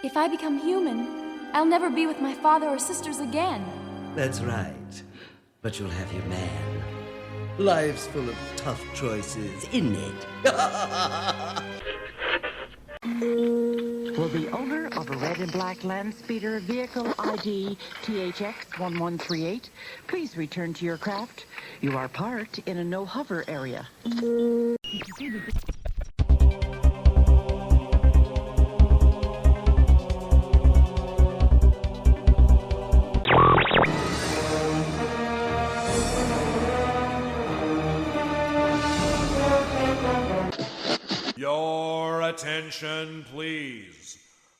If I become human, I'll never be with my father or sisters again. That's right. But you'll have your man. Life's full of tough choices, isn't it? Will the owner of a red and black land speeder vehicle ID THX1138 please return to your craft? You are parked in a no-hover area. Your attention, please.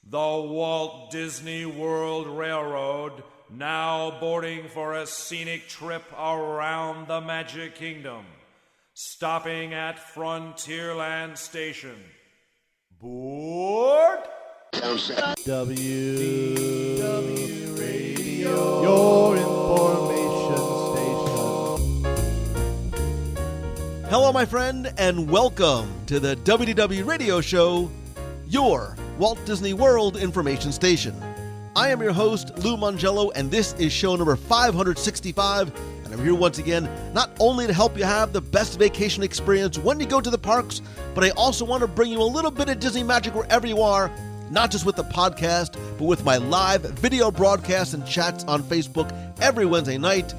The Walt Disney World Railroad now boarding for a scenic trip around the Magic Kingdom, stopping at Frontierland Station. Board? WDW Radio, your information station. Hello, my friend, and welcome to the WDW Radio Show, your Walt Disney World information station. I am your host, Lou Mongello, and this is show number 565, and I'm here once again not only to help you have the best vacation experience when you go to the parks, but I also want to bring you a little bit of Disney magic wherever you are, not just with the podcast, but with my live video broadcasts and chats on Facebook every Wednesday night,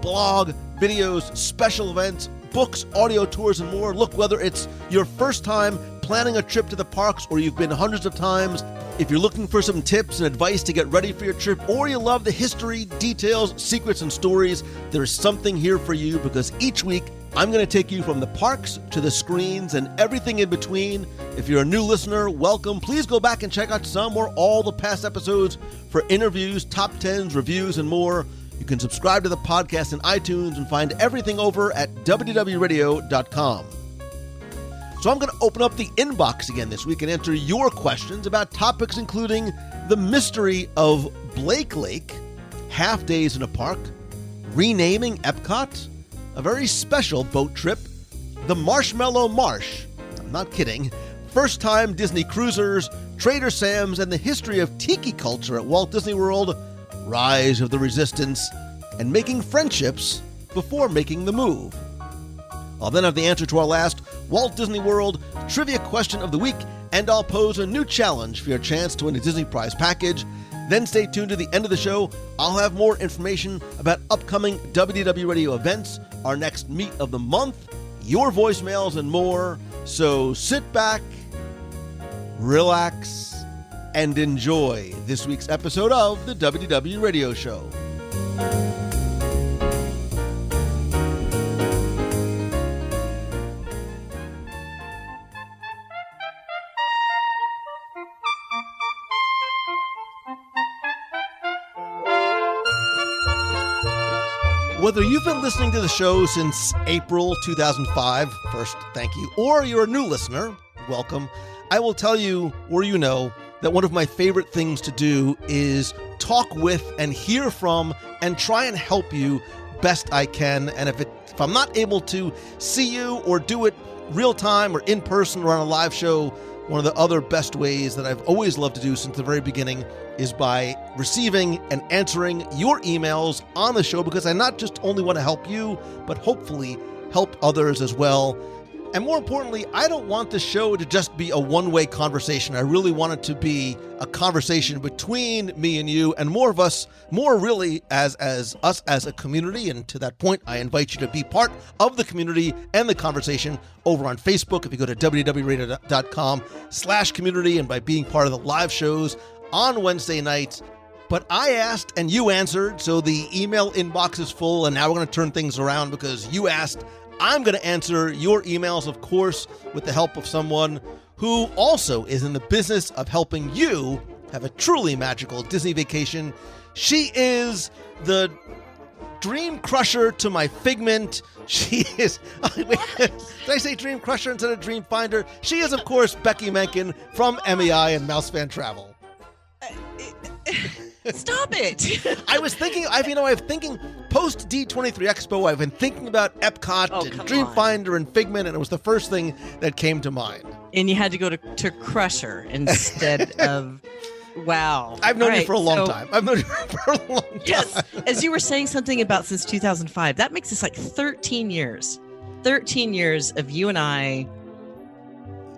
blog, videos, special events, books, audio tours, and more. Look, whether it's your first time planning a trip to the parks or you've been hundreds of times, if you're looking for some tips and advice to get ready for your trip, or you love the history, details, secrets, and stories, there's something here for you, because each week I'm going to take you from the parks to the screens and everything in between. If you're a new listener, welcome. Please go back and check out some or all the past episodes for interviews, top 10s, reviews, and more. You can subscribe to the podcast in iTunes and find everything over at WDWRadio.com. So I'm going to open up the inbox again this week and answer your questions about topics including the mystery of Blake Lake, half days in a park, renaming EPCOT, a very special boat trip, the Marshmallow Marsh, I'm not kidding, first-time Disney cruisers, Trader Sam's, and the history of tiki culture at Walt Disney World, rise of the resistance, and making friendships before making the move. I'll then have the answer to our last Walt Disney World trivia question of the week, and I'll pose a new challenge for your chance to win a Disney Prize package. Then stay tuned to the end of the show. I'll have more information about upcoming WDW Radio events, our next meet of the month, your voicemails, and more. So sit back, relax, and enjoy this week's episode of the WDW Radio Show. Whether you've been listening to the show since April 2005, first, thank you, or you're a new listener, welcome. I will tell you, or you know, that one of my favorite things to do is talk with and hear from and try and help you best I can. And if I'm not able to see you or do it real time or in person or on a live show, one of the other best ways that I've always loved to do since the very beginning is by receiving and answering your emails on the show, because I not just only want to help you, but hopefully help others as well. And more importantly, I don't want the show to just be a one-way conversation. I really want it to be a conversation between me and you, and more of us, more really as us as a community. And to that point, I invite you to be part of the community and the conversation over on Facebook. If you go to www.radio.com/community, and by being part of the live shows on Wednesday nights. But I asked and you answered, so the email inbox is full, and now we're going to turn things around because you asked. I'm going to answer your emails, of course, with the help of someone who also is in the business of helping you have a truly magical Disney vacation. She is the dream crusher to my figment. She is... Wait, did I say dream crusher instead of dream finder? She is, of course, Becky Menken from MEI and Mouse Fan Travel. Stop it. I was thinking, I've thinking post D23 Expo, I've been thinking about EPCOT and Dreamfinder and Figment, and it was the first thing that came to mind. And you had to go to Crusher instead of Wow. I've known All you right, for a long so- time. I've known you for a long time. Yes. As you were saying something about since 2005, that makes us like 13 years. 13 years of you and I.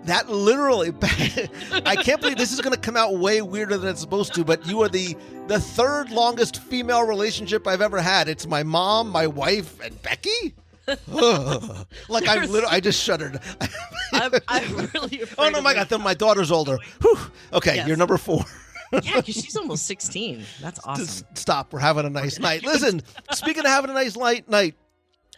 That literally, I can't believe this is going to come out way weirder than it's supposed to, but you are the third longest female relationship I've ever had. It's my mom, my wife, and Becky? Ugh. Like I just shuddered. I'm really afraid. Oh no, my God, then my daughter's older. Whew. Okay, Yes. you're number 4. Yeah, because she's almost 16. That's awesome. Just stop. We're having a nice night. Listen, speaking of having a nice night,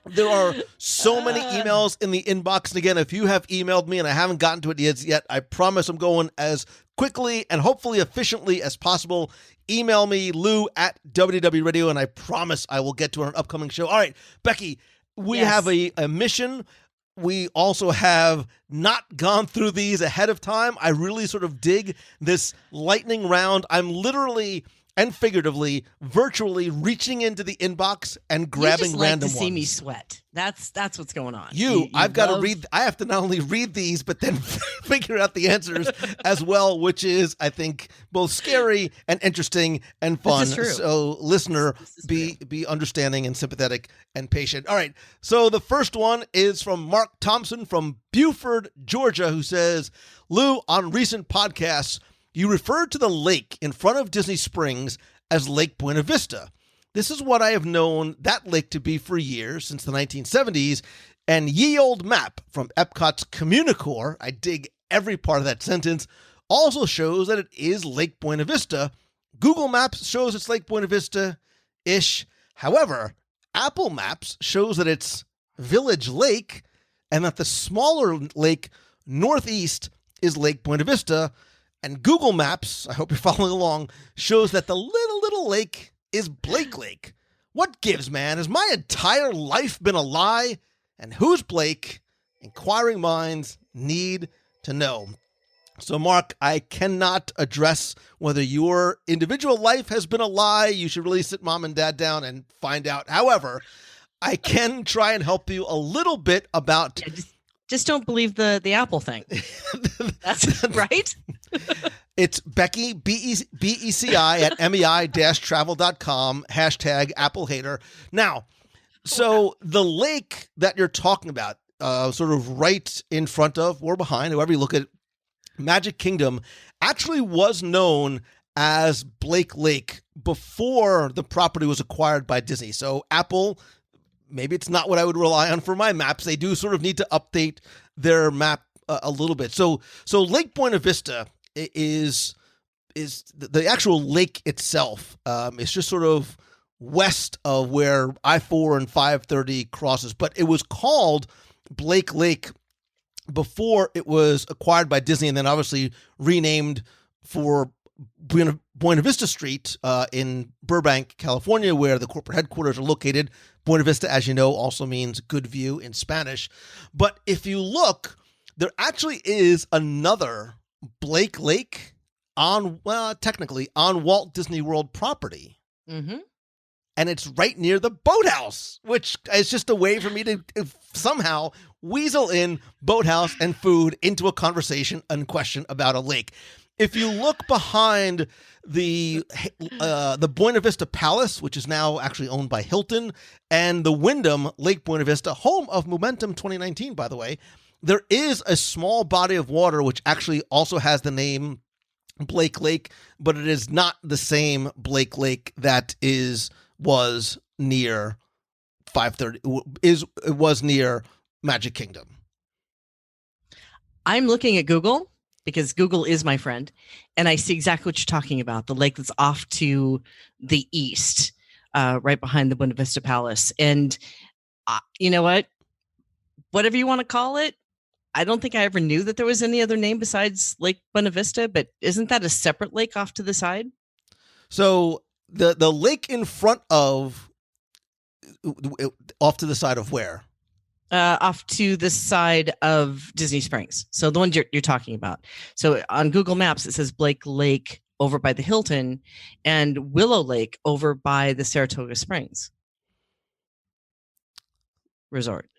there are so many emails in the inbox. And again, if you have emailed me and I haven't gotten to it yet, I promise I'm going as quickly and hopefully efficiently as possible. Email me, Lou at WDW Radio, and I promise I will get to an upcoming show. All right, Becky, we Yes. have a mission. We also have not gone through these ahead of time. I really sort of dig this lightning round. I'm literally and figuratively, virtually reaching into the inbox and grabbing you just like random to see me ones. sweat. That's what's going on. I've got to love- read. I have to not only read these, but then figure out the answers as well, which is, I think, both scary and interesting and fun. This is true. So, listener, This is be understanding and sympathetic and patient. All right. So the first one is from Mark Thompson from Buford, Georgia, who says, Lou, on recent podcasts, you referred to the lake in front of Disney Springs as Lake Buena Vista. This is what I have known that lake to be for years, since the 1970s, and ye old map from EPCOT's Communicore, I dig every part of that sentence, also shows that it is Lake Buena Vista. Google Maps shows it's Lake Buena Vista-ish. However, Apple Maps shows that it's Village Lake, and that the smaller lake northeast is Lake Buena Vista, and Google Maps, I hope you're following along, shows that the little lake is Blake Lake. What gives, man? Has my entire life been a lie? And who's Blake? Inquiring minds need to know. So, Mark, I cannot address whether your individual life has been a lie. You should really sit mom and dad down and find out. However, I can try and help you a little bit about... Yeah, just don't believe the Apple thing. That's right. It's Becky, BECI at MEI-travel.com, hashtag Apple hater. Now, so the lake that you're talking about, sort of right in front of or behind, however you look at it, Magic Kingdom, actually was known as Blake Lake before the property was acquired by Disney. So Apple, maybe it's not what I would rely on for my maps. They do sort of need to update their map a little bit. So Lake Buena Vista is the actual lake itself. It's just sort of west of where I-4 and 530 crosses, but it was called Blake Lake before it was acquired by Disney, and then obviously renamed for Buena Vista Street in Burbank, California, where the corporate headquarters are located. Buena Vista, as you know, also means good view in Spanish. But if you look, there actually is another Blake Lake technically on Walt Disney World property. Mm-hmm. And it's right near the boathouse, which is just a way for me to somehow weasel in boathouse and food into a conversation and question about a lake. If you look behind the Buena Vista Palace, which is now actually owned by Hilton, and the Wyndham Lake Buena Vista, home of Momentum 2019, by the way, there is a small body of water which actually also has the name Blake Lake, but it is not the same Blake Lake that was near 530. It was near Magic Kingdom. I'm looking at Google because Google is my friend, and I see exactly what you're talking about. The lake that's off to the east, right behind the Buena Vista Palace. And you know what? Whatever you want to call it, I don't think I ever knew that there was any other name besides Lake Buena Vista, but isn't that a separate lake off to the side? So the lake in front of, off to the side of where? Off to the side of Disney Springs. So the one you're talking about. So on Google Maps, it says Blake Lake over by the Hilton and Willow Lake over by the Saratoga Springs Resort.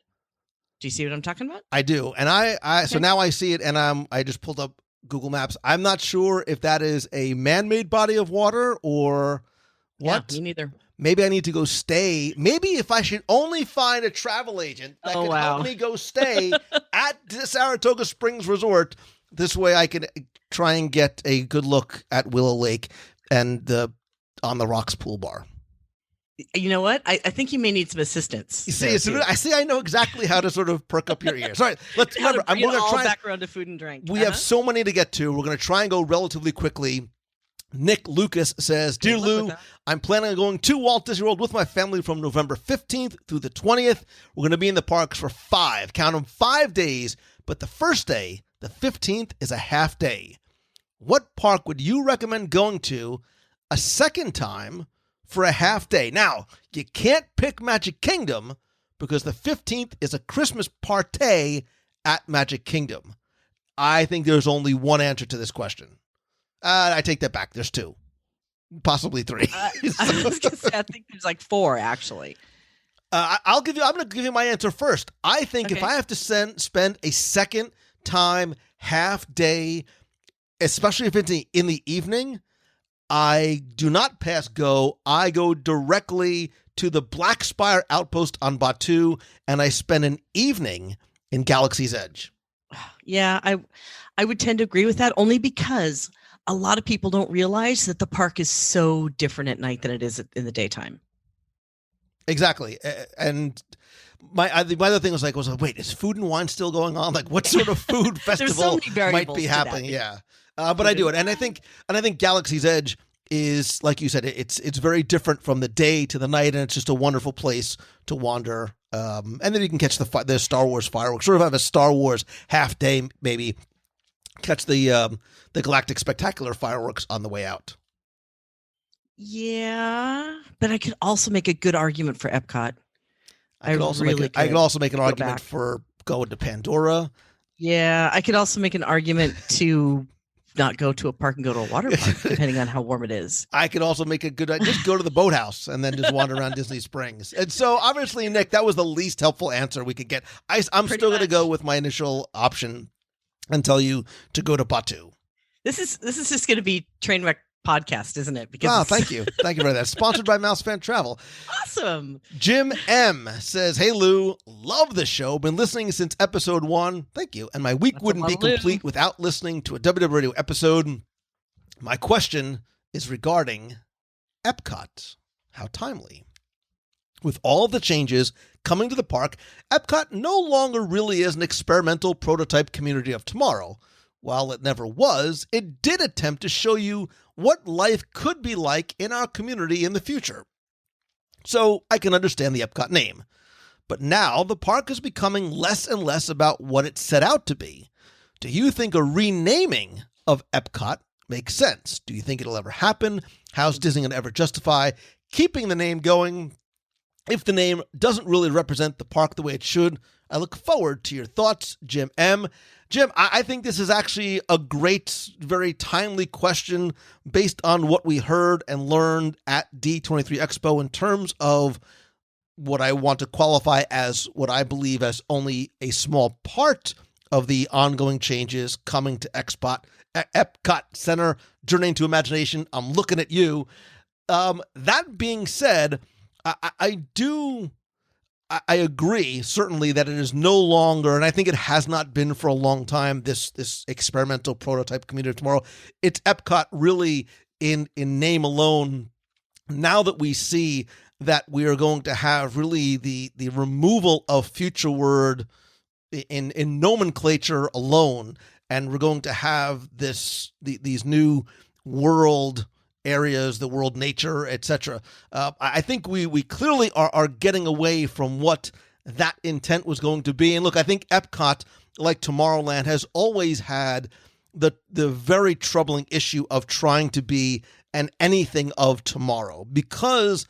Do you see what I'm talking about? I do. And so now I see it, and I just pulled up Google Maps. I'm not sure if that is a man-made body of water or what. Yeah, me neither. Maybe I need to go stay. Maybe if I should only find a travel agent that could help me go stay at the Saratoga Springs Resort. This way I can try and get a good look at Willow Lake and the On the Rocks pool bar. You know what? I think you may need some assistance. You see, I know exactly how to sort of perk up your ears. All right, let's remember. I'm going to try back around to food and drink. We have so many to get to. We're going to try and go relatively quickly. Nick Lucas says, "Dear Lou, I'm planning on going to Walt Disney World with my family from November 15th through the 20th. We're going to be in the parks for 5 days, but the first day, the 15th, is a half day. What park would you recommend going to a second time for a half day? Now, you can't pick Magic Kingdom because the 15th is a Christmas party at Magic Kingdom. I think there's only one answer to this question. I take that back. There's two, possibly three. I was gonna say, I think there's like four, actually. I'm going to give you my answer first. I think if I have to spend a second time half day, especially if it's in the evening, I do not pass go. I go directly to the Black Spire Outpost on Batu, and I spend an evening in Galaxy's Edge. Yeah, I would tend to agree with that, only because a lot of people don't realize that the park is so different at night than it is in the daytime. Exactly. And my other thing was wait, is Food and Wine still going on? Like, what sort of food festival might be happening? Yeah. But I do it. And I think Galaxy's Edge is, like you said, it's very different from the day to the night, and it's just a wonderful place to wander. And then you can catch the Star Wars fireworks, sort of have a Star Wars half day, maybe catch the Galactic Spectacular fireworks on the way out. Yeah, but I could also make a good argument for EPCOT. I could also make an argument for going to Pandora. Yeah, I could also make an argument to not go to a park and go to a water park, depending on how warm it is. I could also make a good just go to the boathouse and then just wander around Disney Springs. And so, obviously, Nick, that was the least helpful answer we could get. I'm still going to go with my initial option and tell you to go to Batu. This is just going to be Trainwreck Podcast, isn't it? Because thank you for that. Sponsored by Mouse Fan Travel. Awesome. Jim M says, "Hey Lou, love the show. Been listening since episode 1. Thank you. And my week wouldn't be complete without listening to a WDW Radio episode. My question is regarding EPCOT. How timely. With all the changes coming to the park, EPCOT no longer really is an experimental prototype community of tomorrow. While it never was, it did attempt to show you what life could be like in our community in the future. So I can understand the EPCOT name. But now the park is becoming less and less about what it set out to be. Do you think a renaming of EPCOT makes sense? Do you think it'll ever happen? How's Disney going to ever justify keeping the name going if the name doesn't really represent the park the way it should? I look forward to your thoughts, Jim M." Jim, I think this is actually a great, very timely question based on what we heard and learned at D23 Expo in terms of what I want to qualify as what I believe as only a small part of the ongoing changes coming to EPCOT Center, Journey into Imagination. I'm looking at you. That being said, I agree, certainly, that it is no longer, and I think it has not been for a long time, this experimental prototype community of tomorrow. It's EPCOT really in name alone. Now that we see that we are going to have really the removal of future word in nomenclature alone, and we're going to have these new world areas, the world nature, etc. I think we clearly are getting away from what that intent was going to be. And look, I think EPCOT, like Tomorrowland, has always had the very troubling issue of trying to be an anything of tomorrow, because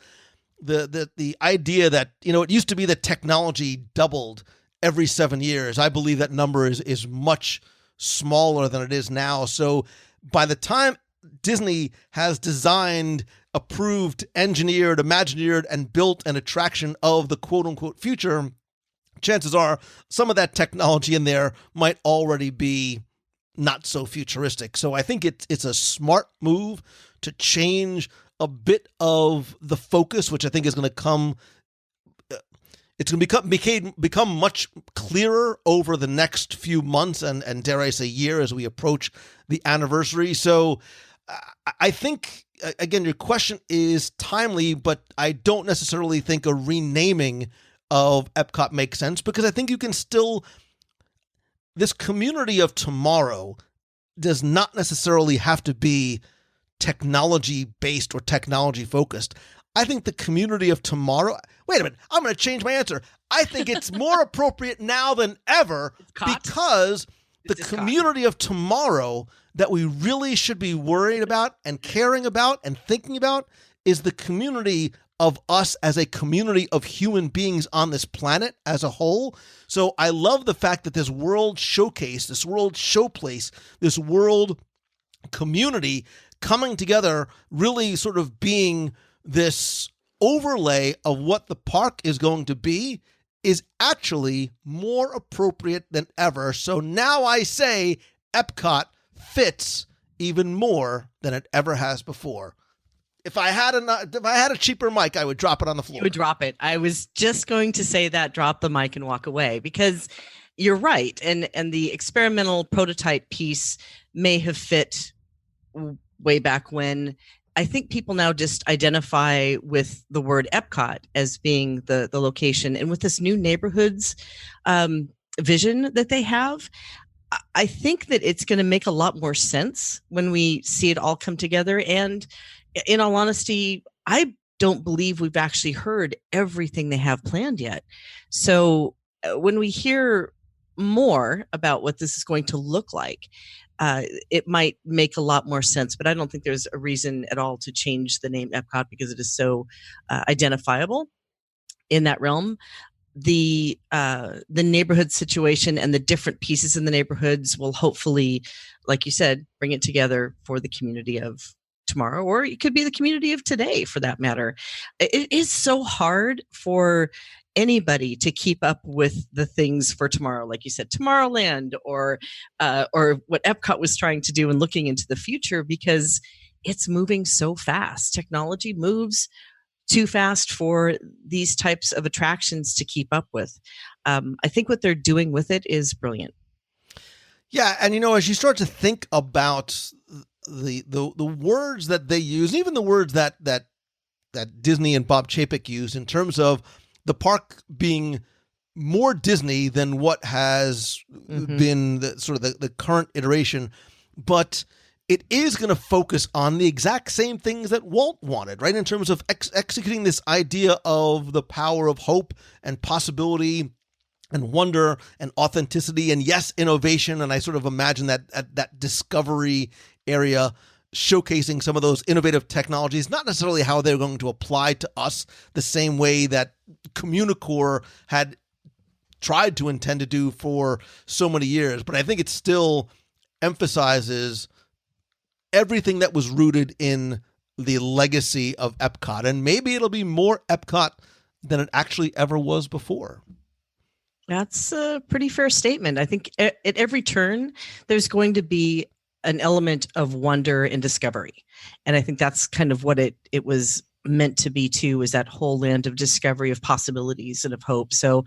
the idea that, it used to be that technology doubled every 7 years. I believe that number is much smaller than it is now. So by the time Disney has designed, approved, engineered, imagineered, and built an attraction of the quote-unquote future, chances are some of that technology in there might already be not so futuristic. So I think it's a smart move to change a bit of the focus, which I think is going to come. It's going to become much clearer over the next few months and dare I say year as we approach the anniversary. So I think, again, your question is timely, but I don't necessarily think a renaming of Epcot makes sense, because I think you can still, this community of tomorrow does not necessarily have to be technology based or technology focused. I think the community of tomorrow, wait a minute, I'm going to change my answer. I think it's more appropriate now than ever, because the community of tomorrow that we really should be worried about and caring about and thinking about is the community of us as a community of human beings on this planet as a whole. So I love the fact that this world showcase, this world showplace, this world community coming together, really sort of being this overlay of what the park is going to be, is actually more appropriate than ever. So now I say Epcot fits even more than it ever has before. If I had a cheaper mic, I would drop it on the floor. You would drop it. I was just going to say that, drop the mic and walk away, because you're right. And the experimental prototype piece may have fit way back when. I think people now just identify with the word Epcot as being the location. And with this new neighborhoods vision that they have, I think that it's going to make a lot more sense when we see it all come together. And in all honesty, I don't believe we've actually heard everything they have planned yet. So when we hear more about what this is going to look like, it might make a lot more sense, but I don't think there's a reason at all to change the name Epcot, because it is so identifiable in that realm. The neighborhood situation and the different pieces in the neighborhoods will hopefully, like you said, bring it together for the community of tomorrow, or it could be the community of today for that matter. It is so hard for anybody to keep up with the things for tomorrow, like you said, Tomorrowland, or what Epcot was trying to do and looking into the future, because it's moving so fast. Technology moves too fast for these types of attractions to keep up with. I think what they're doing with it is brilliant. Yeah, and as you start to think about the words that they use, even the words that Disney and Bob Chapek use in terms of the park being more Disney than what has been the current iteration, but it is going to focus on the exact same things that Walt wanted, right? In terms of executing this idea of the power of hope and possibility and wonder and authenticity and, yes, innovation. And I sort of imagine that discovery area showcasing some of those innovative technologies, not necessarily how they're going to apply to us the same way that Communicore had tried to intend to do for so many years. But I think it still emphasizes everything that was rooted in the legacy of Epcot. And maybe it'll be more Epcot than it actually ever was before. That's a pretty fair statement. I think at every turn, there's going to be an element of wonder and discovery. And I think that's kind of what it was meant to be too, is that whole land of discovery, of possibilities and of hope. So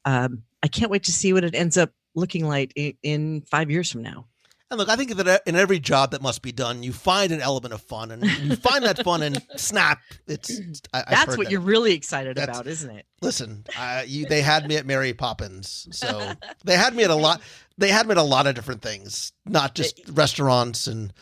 I can't wait to see what it ends up looking like in 5 years from now. And look, I think that in every job that must be done, you find an element of fun, and you find that fun, and snap, that's what you're really excited about, isn't it? Listen, they had me at Mary Poppins, so they had me at a lot. They had me at a lot of different things, not just restaurants and.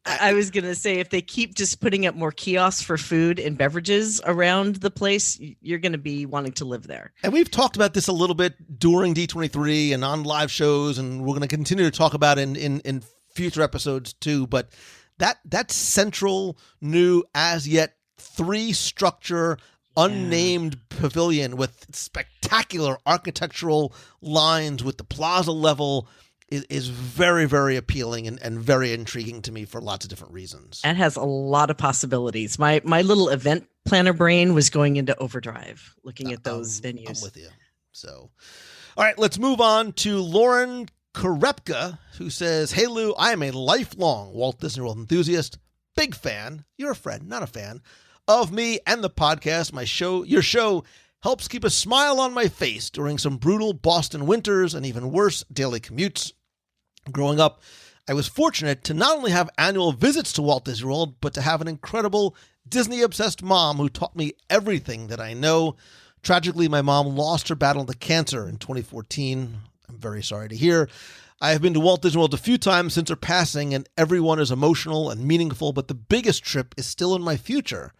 I was going to say, if they keep just putting up more kiosks for food and beverages around the place, you're going to be wanting to live there. And we've talked about this a little bit during D23 and on live shows, and we're going to continue to talk about it in future episodes too. But that central, new, as yet 3-structure, unnamed pavilion with spectacular architectural lines with the plaza level is very, very appealing and very intriguing to me for lots of different reasons. It has a lot of possibilities. My little event planner brain was going into overdrive looking at those venues. I'm with you. So, all right, let's move on to Lauren Karepka, who says, "Hey Lou, I am a lifelong Walt Disney World enthusiast, big fan, you're a friend, not a fan, of me and the podcast. Your show helps keep a smile on my face during some brutal Boston winters and even worse daily commutes. Growing up, I was fortunate to not only have annual visits to Walt Disney World, but to have an incredible Disney-obsessed mom who taught me everything that I know. Tragically, my mom lost her battle to cancer in 2014. I'm very sorry to hear. I have been to Walt Disney World a few times since her passing, and everyone is emotional and meaningful, but the biggest trip is still in my future.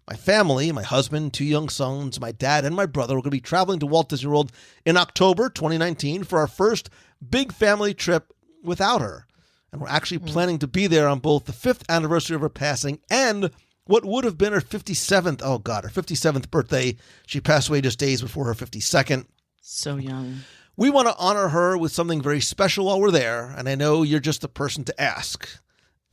My family, my husband, 2 young sons, my dad, and my brother are going to be traveling to Walt Disney World in October 2019 for our first big family trip without her. And we're actually planning to be there on both the 5th anniversary of her passing and what would have been her 57th birthday. She passed away just days before her 52nd. So young. We want to honor her with something very special while we're there, and I know you're just the person to ask.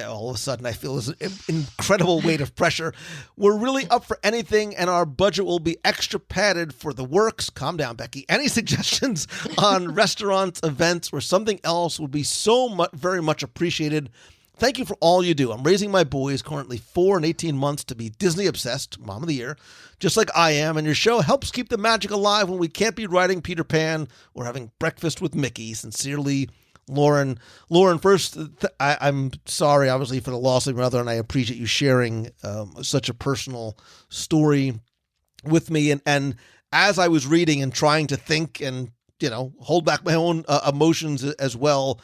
All of a sudden, I feel this incredible weight of pressure. We're really up for anything, and our budget will be extra padded for the works. Calm down, Becky. Any suggestions on restaurants, events, or something else would be very much appreciated. Thank you for all you do. I'm raising my boys, currently 4 and 18 months, to be Disney obsessed, Mom of the Year, just like I am. And your show helps keep the magic alive when we can't be riding Peter Pan or having breakfast with Mickey. Sincerely, Lauren. Lauren, first, I'm sorry, obviously, for the loss of your mother, and I appreciate you sharing such a personal story with me. And as I was reading and trying to think and, hold back my own emotions as well,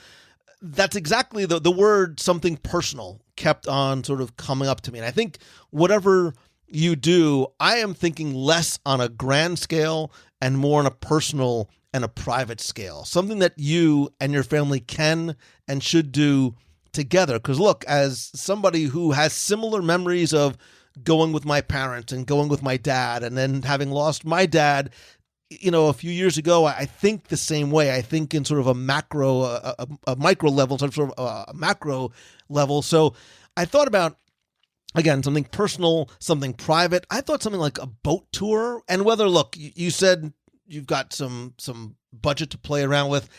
that's exactly the word something personal kept on sort of coming up to me. And I think whatever you do, I am thinking less on a grand scale and more on a personal and a private scale, something that you and your family can and should do together. Because look, as somebody who has similar memories of going with my parents and going with my dad, and then having lost my dad, a few years ago, I think the same way. I think in sort of a micro level, sort of a macro level. So I thought about, again, something personal, something private. I thought something like a boat tour. And whether, look, you said you've got some budget to play around with.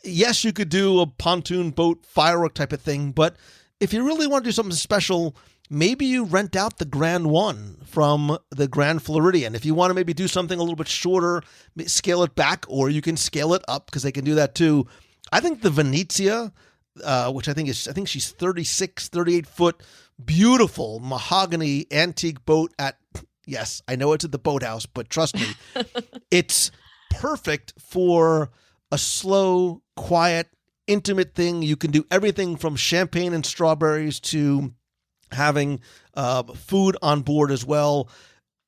Yes, you could do a pontoon boat firework type of thing. But if you really want to do something special, maybe you rent out the Grand One from the Grand Floridian. If you want to maybe do something a little bit shorter, scale it back, or you can scale it up because they can do that too. I think the Venezia, which I think she's 38 foot, beautiful mahogany antique boat yes, I know it's at the boathouse, but trust me, it's perfect for a slow, quiet, intimate thing. You can do everything from champagne and strawberries to having food on board as well.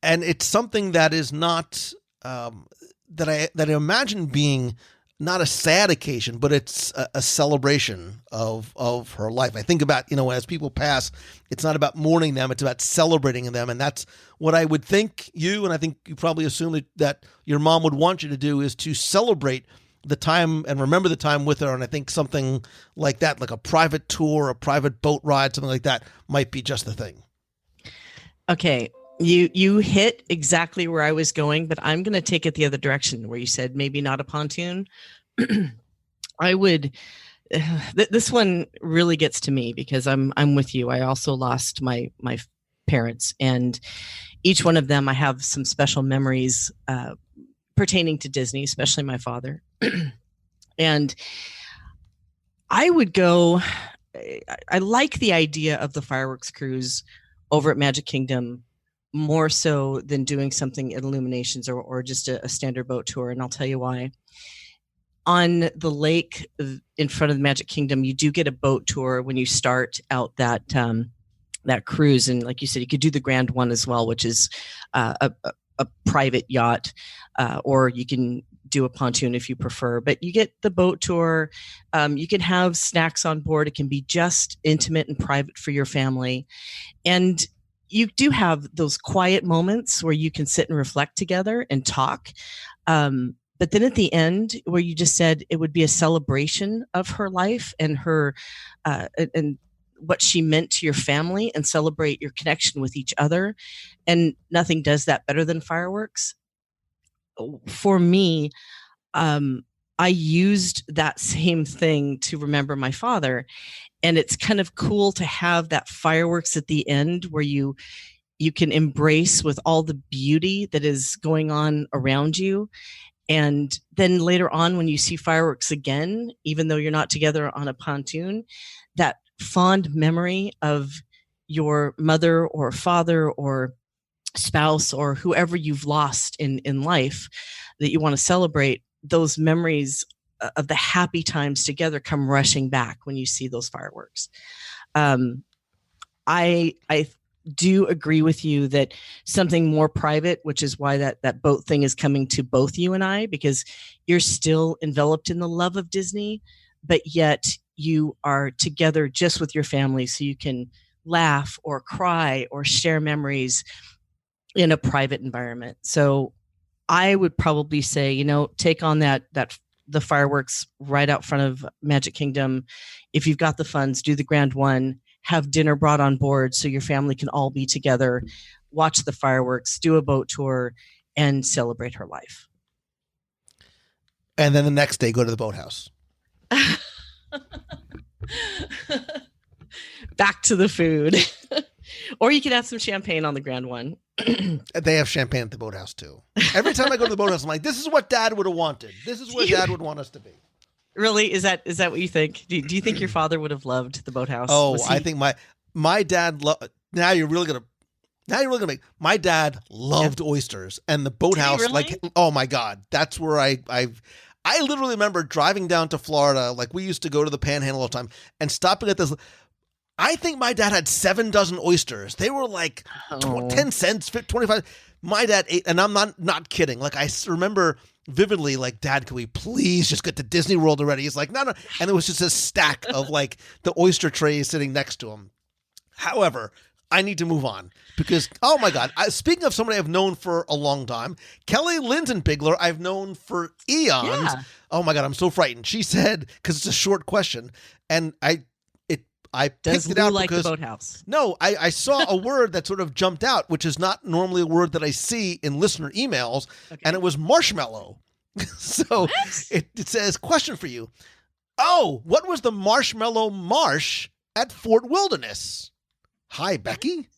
And it's something that is not, that I imagine being not a sad occasion, but it's a celebration of her life. I think about, as people pass, it's not about mourning them, it's about celebrating them. And that's what I would think you, and I think you probably assume that your mom would want you to do, is to celebrate the time and remember the time with her. And I think something like that, like a private tour, a private boat ride, something like that might be just the thing. Okay. You hit exactly where I was going, but I'm going to take it the other direction where you said maybe not a pontoon. I would, this one really gets to me because I'm with you. I also lost my parents, and each one of them, I have some special memories, pertaining to Disney, especially my father. And I would go, I like the idea of the fireworks cruise over at Magic Kingdom more so than doing something at Illuminations or just a standard boat tour. And I'll tell you why. On the lake in front of the Magic Kingdom, you do get a boat tour when you start out that cruise. And like you said, you could do the Grand One as well, which is a private yacht, or you can do a pontoon if you prefer, but you get the boat tour. You can have snacks on board. It can be just intimate and private for your family. And you do have those quiet moments where you can sit and reflect together and talk. But then at the end, where you just said it would be a celebration of her life and her, and what she meant to your family, and celebrate your connection with each other. And nothing does that better than fireworks. For me, I used that same thing to remember my father. And it's kind of cool to have that fireworks at the end where you can embrace with all the beauty that is going on around you. And then later on, when you see fireworks again, even though you're not together on a pontoon, that fond memory of your mother or father or spouse or whoever you've lost in life that you want to celebrate, those memories of the happy times together come rushing back when you see those fireworks. I do agree with you that something more private, which is why that boat thing is coming to both you and I, because you're still enveloped in the love of Disney, but yet you are together just with your family, so you can laugh or cry or share memories in a private environment. So I would probably say, take on the fireworks right out front of Magic Kingdom. If you've got the funds, do the grand one, have dinner brought on board so your family can all be together, watch the fireworks, do a boat tour, and celebrate her life. And then the next day, go to the boathouse. Back to the food. Or you could have some champagne on the grand one. They have champagne at the boathouse too. Every time I go to the boathouse, I'm like, this is what Dad would have wanted. This is where Dad would want us to be. Really? Is that what you think? Do you think your father would have loved the boathouse? Oh, I think my dad now you're really gonna make my dad loved oysters, and the boathouse, really? like, oh my God, that's where I literally remember driving down to Florida. Like, we used to go to the Panhandle all the time and stopping at this. I think my dad had 7 dozen oysters. They were like 10 cents, 25. My dad ate, and I'm not kidding. Like, I remember vividly, like, Dad, can we please just get to Disney World already? He's like, no. And it was just a stack of like the oyster trays sitting next to him. However, I need to move on because, oh my God, speaking of somebody I've known for a long time, Kelly Linsenbigler, I've known for eons. Yeah. Oh my God, I'm so frightened. She said, because it's a short question, and I picked it out like because the boathouse. No, I saw a word that sort of jumped out, which is not normally a word that I see in listener emails, and it was marshmallow. So it says, question for you. Oh, what was the Marshmallow Marsh at Fort Wilderness? Hi, Becky.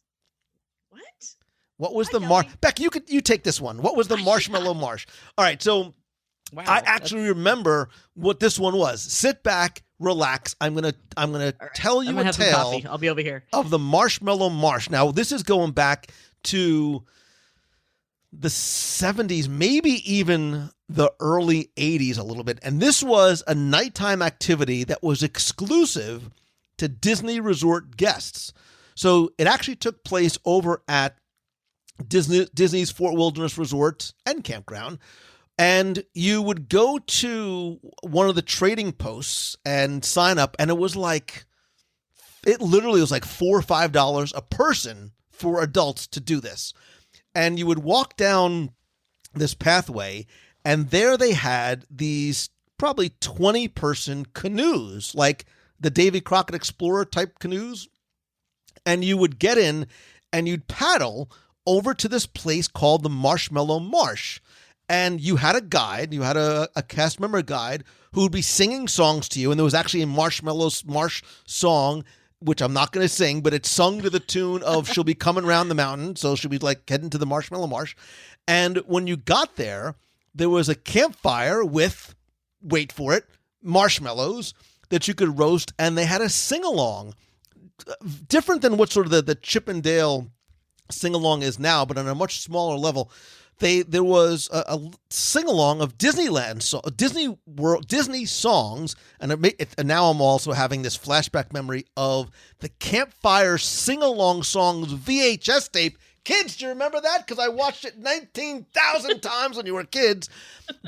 What was the Becky, you take this one. What was the Marshmallow Marsh? All right, so wow, I actually remember what this one was. Sit back, relax. I'm gonna tell you a tale. I'll be over here. Of the Marshmallow Marsh. Now, this is going back to the 70s, maybe even the early 80s a little bit. And this was a nighttime activity that was exclusive to Disney Resort guests. So it actually took place over at Disney's Fort Wilderness Resort and Campground. And you would go to one of the trading posts and sign up, and it literally was like $4 or $5 a person for adults to do this. And you would walk down this pathway, and there they had these probably 20-person canoes, like the Davy Crockett Explorer type canoes. And you would get in, and you'd paddle over to this place called the Marshmallow Marsh. And you had a guide, you had a cast member guide who would be singing songs to you. And there was actually a Marshmallow Marsh song, which I'm not going to sing, but it's sung to the tune of She'll Be Coming Round the Mountain. So she'll be like heading to the Marshmallow Marsh. And when you got there, there was a campfire with, wait for it, marshmallows that you could roast. And they had a sing-along, different than what sort of the Chip and Dale sing-along is now, but on a much smaller level. There was a sing-along of Disney World, Disney songs, and now I'm also having this flashback memory of the Campfire sing-along songs VHS tape. Kids, do you remember that? Because I watched it 19,000 times when you were kids.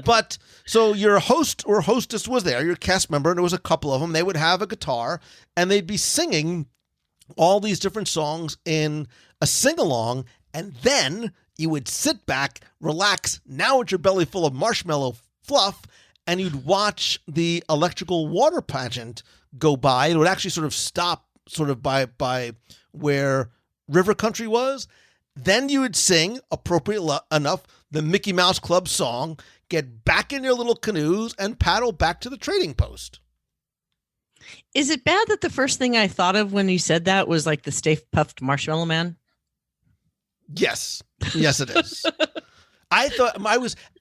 But so your host or hostess was there, your cast member, and there was a couple of them. They would have a guitar, and they'd be singing all these different songs in a sing-along, and then you would sit back, relax, now with your belly full of marshmallow fluff, and you'd watch the electrical water pageant go by. It would actually sort of stop sort of by where River Country was. Then you would sing, appropriate enough, the Mickey Mouse Club song, get back in your little canoes, and paddle back to the trading post. Is it bad that the first thing I thought of when you said that was like the Stay Puffed Marshmallow Man? Yes. Yes, it is. I thought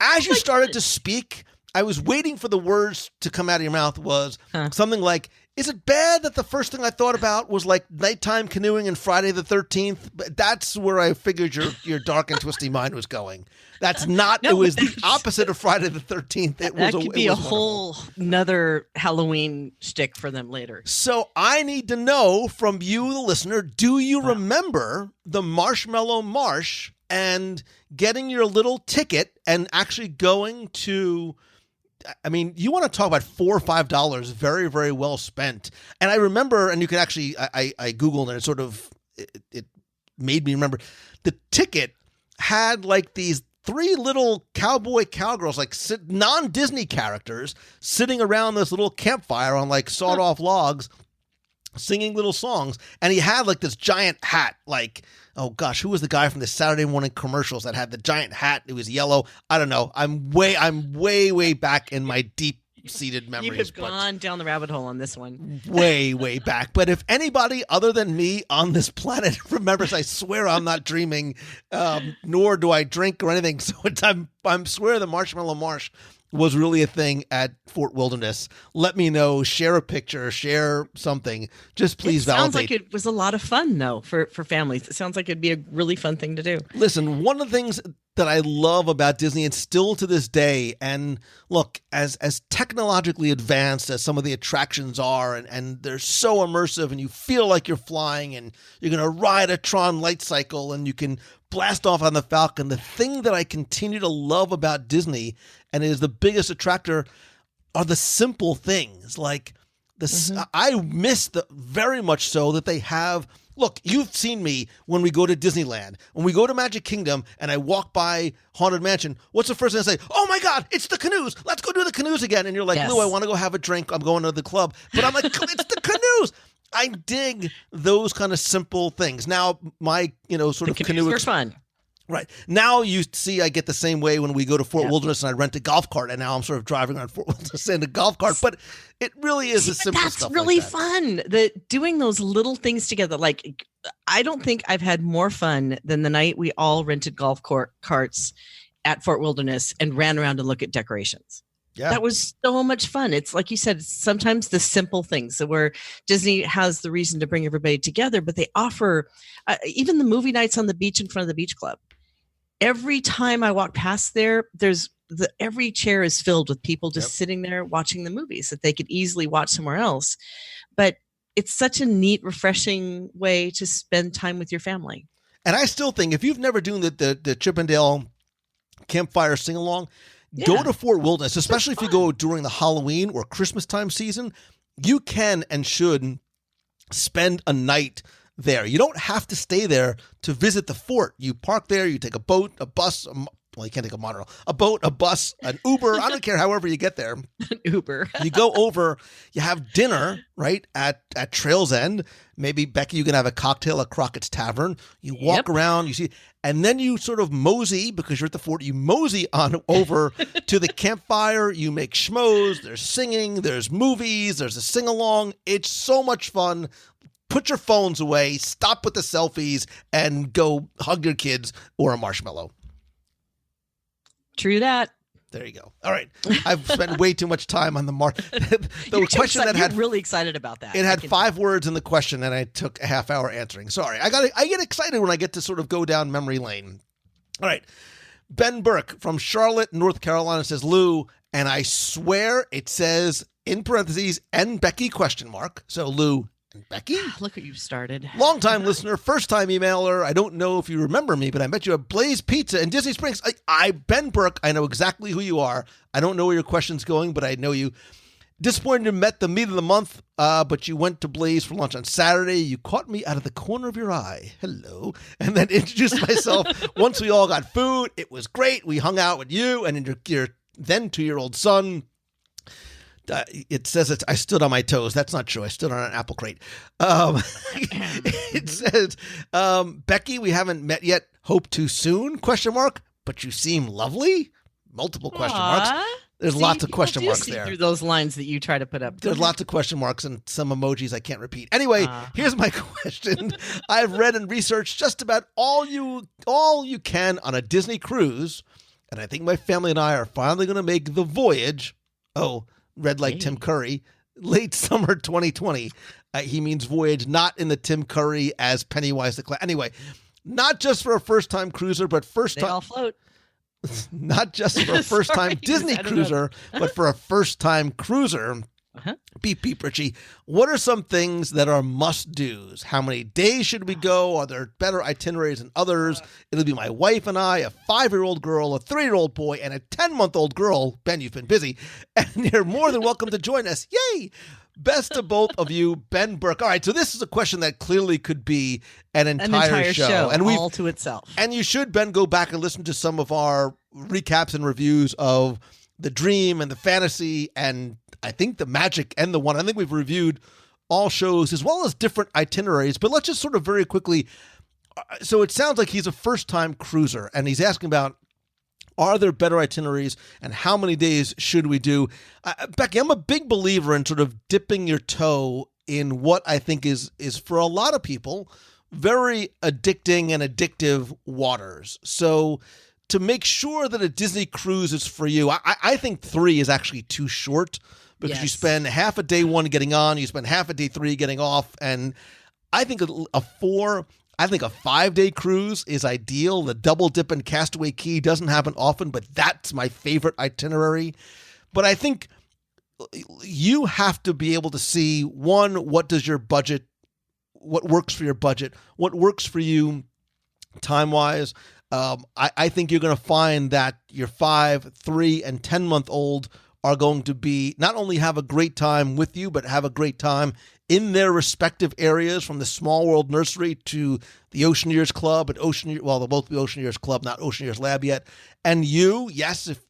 as you started to speak, I was waiting for the words to come out of your mouth was something like, is it bad that the first thing I thought about was like nighttime canoeing and Friday the 13th? But that's where I figured your dark and twisty mind was going. That's not, it was the opposite of Friday the 13th. That could be a whole nother Halloween shtick for them later. So I need to know from you, the listener, do you remember the Marshmallow Marsh and getting your little ticket and actually going to, I mean, you want to talk about $4 or $5, very, very well spent. And I remember, and you can actually, I Googled and it sort of, it made me remember, the ticket had like these 3 little cowboys, like non-Disney characters sitting around this little campfire on like sawed off logs, singing little songs. And he had like this giant hat, like, oh gosh, who was the guy from the Saturday morning commercials that had the giant hat? It was yellow. I don't know. I'm way back in my deep-seated memories. You have gone down the rabbit hole on this one. Way back. But if anybody other than me on this planet remembers, I swear I'm not dreaming, nor do I drink or anything. So I'm swear the Marshmallow Marsh was really a thing at Fort Wilderness. Let me know. Share a picture. Share something. Just please validate. Sounds like it was a lot of fun, though, for families. It sounds like it'd be a really fun thing to do. Listen, one of the things that I love about Disney, and still to this day, and look, as technologically advanced as some of the attractions are, and they're so immersive, and you feel like you're flying, and you're going to ride a Tron light cycle, and you can blast off on the Falcon. The thing that I continue to love about Disney, and it is the biggest attractor, are the simple things. Like this, I miss very much so that they have. Look, you've seen me when we go to Disneyland, when we go to Magic Kingdom, and I walk by Haunted Mansion. What's the first thing I say? Oh my God, it's the canoes. Let's go do the canoes again. And you're like, yes. Lou, I want to go have a drink. I'm going to the club. But I'm like, it's the canoes. I dig those kind of simple things. Now, my, sort of canoe. They're fun. Right. Now you see I get the same way when we go to Fort Wilderness and I rent a golf cart, and now I'm sort of driving around Fort Wilderness in a golf cart. But it really is a simple that's stuff. That's really like that. fun. Doing those little things together. Like, I don't think I've had more fun than the night we all rented golf carts at Fort Wilderness and ran around and look at decorations. Yeah. That was so much fun. It's like you said, sometimes the simple things where Disney has the reason to bring everybody together, but they offer even the movie nights on the beach in front of the beach club. Every time I walk past there, every chair is filled with people just sitting there watching the movies that they could easily watch somewhere else. But it's such a neat, refreshing way to spend time with your family. And I still think if you've never done the Chippendale campfire sing-along, go to Fort Wilderness, especially if you go during the Halloween or Christmas time season. You can and should spend a night there. You don't have to stay there to visit the fort. You park there, you take a boat, a bus, well, you can't take a monorail, a boat, a bus, an Uber. I don't care, however you get there. An Uber. You go over, you have dinner, right, at Trail's End. Maybe, Becky, you can have a cocktail at Crockett's Tavern. You walk around, you see, and then you sort of mosey, because you're at the fort, you mosey on over to the campfire. You make schmoes. There's singing. There's movies. There's a sing-along. It's so much fun. Put your phones away, stop with the selfies, and go hug your kids or a marshmallow. True that. There you go. All right. I've spent way too much time on the the question that had really excited about that. It had 5 words in the question, and I took a half hour answering. Sorry. I get excited when I get to sort of go down memory lane. All right. Ben Burke from Charlotte, North Carolina says, Lou, and I swear it says in parentheses, and Becky ? So Lou and Becky. Look what you've started. Long-time listener, first-time emailer. I don't know if you remember me, but I met you at Blaze Pizza in Disney Springs. Ben Burke, I know exactly who you are. I don't know where your question's going, but I know you. Disappointed you met the meat of the month, but you went to Blaze for lunch on Saturday. You caught me out of the corner of your eye. Hello. And then introduced myself. Once we all got food, it was great. We hung out with you and your then 2-year-old son. It says I stood on my toes. That's not true. I stood on an apple crate. It says, Becky, we haven't met yet. Hope to soon? ? But you seem lovely. multiple question marks. There's lots of question marks there. Through those lines that you try to put up. There's lots of question marks and some emojis I can't repeat. Anyway, here's my question. I've read and researched just about all you can on a Disney cruise, and I think my family and I are finally going to make the voyage. Oh, read like Tim Curry. Late summer 2020. He means voyage, not in the Tim Curry as Pennywise the Clown. Anyway, not just for a first-time cruiser, but They all float. Not just for a first-time Disney cruiser, but for a first-time cruiser. Beep, beep, Richie. What are some things that are must-dos? How many days should we go? Are there better itineraries than others? It'll be my wife and I, a 5-year-old girl, a 3-year-old boy, and a 10-month-old girl. Ben, you've been busy. And you're more than welcome to join us. Yay! Best to both of you, Ben Burke. All right, so this is a question that clearly could be an entire show. And all to itself. And you should, Ben, go back and listen to some of our recaps and reviews of the Dream and the Fantasy and I think the Magic and the One. I think we've reviewed all shows as well as different itineraries. But let's just sort of very quickly. So it sounds like he's a first-time cruiser, and he's asking about, are there better itineraries and how many days should we do? Becky, I'm a big believer in sort of dipping your toe in what I think is for a lot of people very addicting and addictive waters. So to make sure that a Disney cruise is for you, I think 3 is actually too short because you spend half a day 1 getting on, you spend half a day 3 getting off, and I think a 5-day cruise is ideal. The double dip in Castaway Cay doesn't happen often, but that's my favorite itinerary. But I think you have to be able to see, one, what does your budget, what works for your budget, what works for you time-wise. I think you're going to find that your 5, 3, and 10-month-old are going to be not only have a great time with you, but have a great time in their respective areas, from the Small World Nursery to the Oceaneers Club and they'll both be Oceaneers Club, not Oceaneers Lab yet. And you, yes, if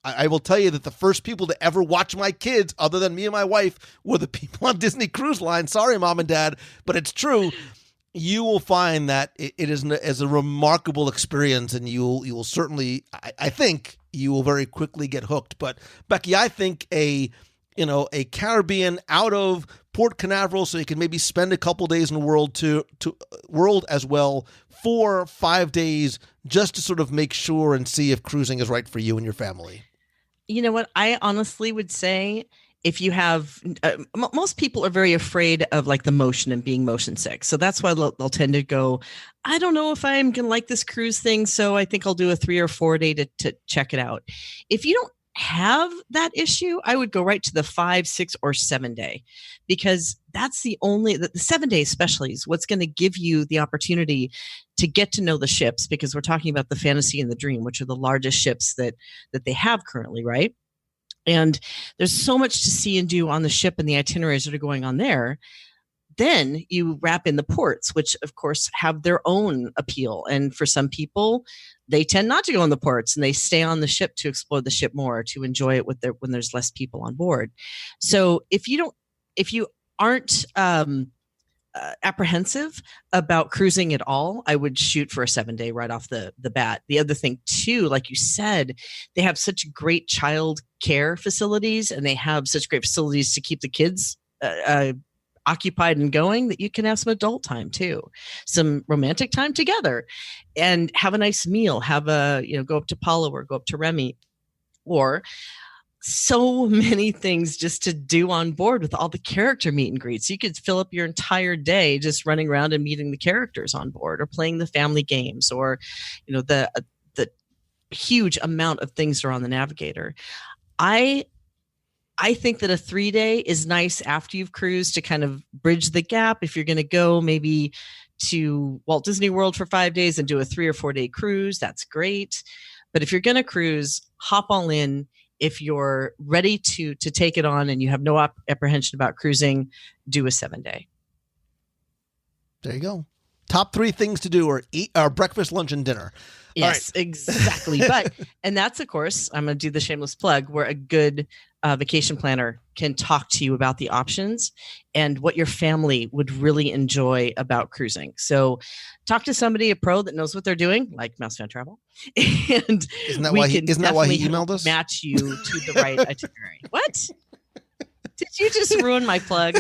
I will tell you that the first people to ever watch my kids, other than me and my wife, were the people on Disney Cruise Line. Sorry, Mom and Dad, but it's true. You will find that it is a remarkable experience, and you will certainly, I think, you will very quickly get hooked. But Becky, I think a Caribbean out of Port Canaveral, so you can maybe spend a couple days in the world as well, 4 or 5 days, just to sort of make sure and see if cruising is right for you and your family. You know what? I honestly would say, if you have, most people are very afraid of like the motion and being motion sick. So that's why they'll tend to go, I don't know if I'm going to like this cruise thing, so I think I'll do a 3 or 4 day to check it out. If you don't have that issue, I would go right to the 5, 6, or 7 day, because that's the 7 day especially is what's going to give you the opportunity to get to know the ships, because we're talking about the Fantasy and the Dream, which are the largest ships that they have currently, right? And there's so much to see and do on the ship and the itineraries that are going on there. Then you wrap in the ports, which of course have their own appeal. And for some people, they tend not to go on the ports and they stay on the ship to explore the ship more, to enjoy it when there's less people on board. So if you aren't apprehensive about cruising at all, I would shoot for a 7 day right off the bat. The other thing too, like you said, they have such great child care facilities, and they have such great facilities to keep the kids occupied and going, that you can have some adult time too, some romantic time together, and have a nice meal, go up to Paulo or go up to Remy, or so many things just to do on board with all the character meet and greets. You could fill up your entire day just running around and meeting the characters on board, or playing the family games, or the huge amount of things that are on the Navigator. I think that a 3 day is nice after you've cruised, to kind of bridge the gap. If you're going to go maybe to Walt Disney World for 5 days and do a 3 or 4 day cruise, that's great. But if you're going to cruise, hop all in. If you're ready to take it on and you have no apprehension about cruising, do a 7 day. There you go. Top 3 things to do are eat our breakfast, lunch, and dinner. Yes, exactly. And that's, of course, I'm going to do the shameless plug, where a good vacation planner can talk to you about the options and what your family would really enjoy about cruising. So talk to somebody, a pro that knows what they're doing, like Mouse Fan Travel. And isn't that why he emailed us? Match you to the right itinerary. What? Did you just ruin my plug?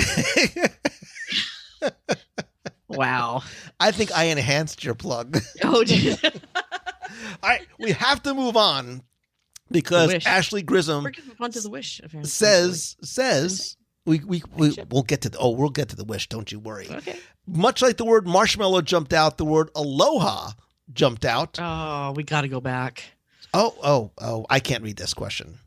Wow. I think I enhanced your plug. Oh, did All right, we have to move on because Ashley Grissom we're going on to the wish. says we'll get to the wish. Don't you worry. Okay. Much like the word marshmallow jumped out, the word aloha jumped out. Oh, we got to go back. Oh! I can't read this question.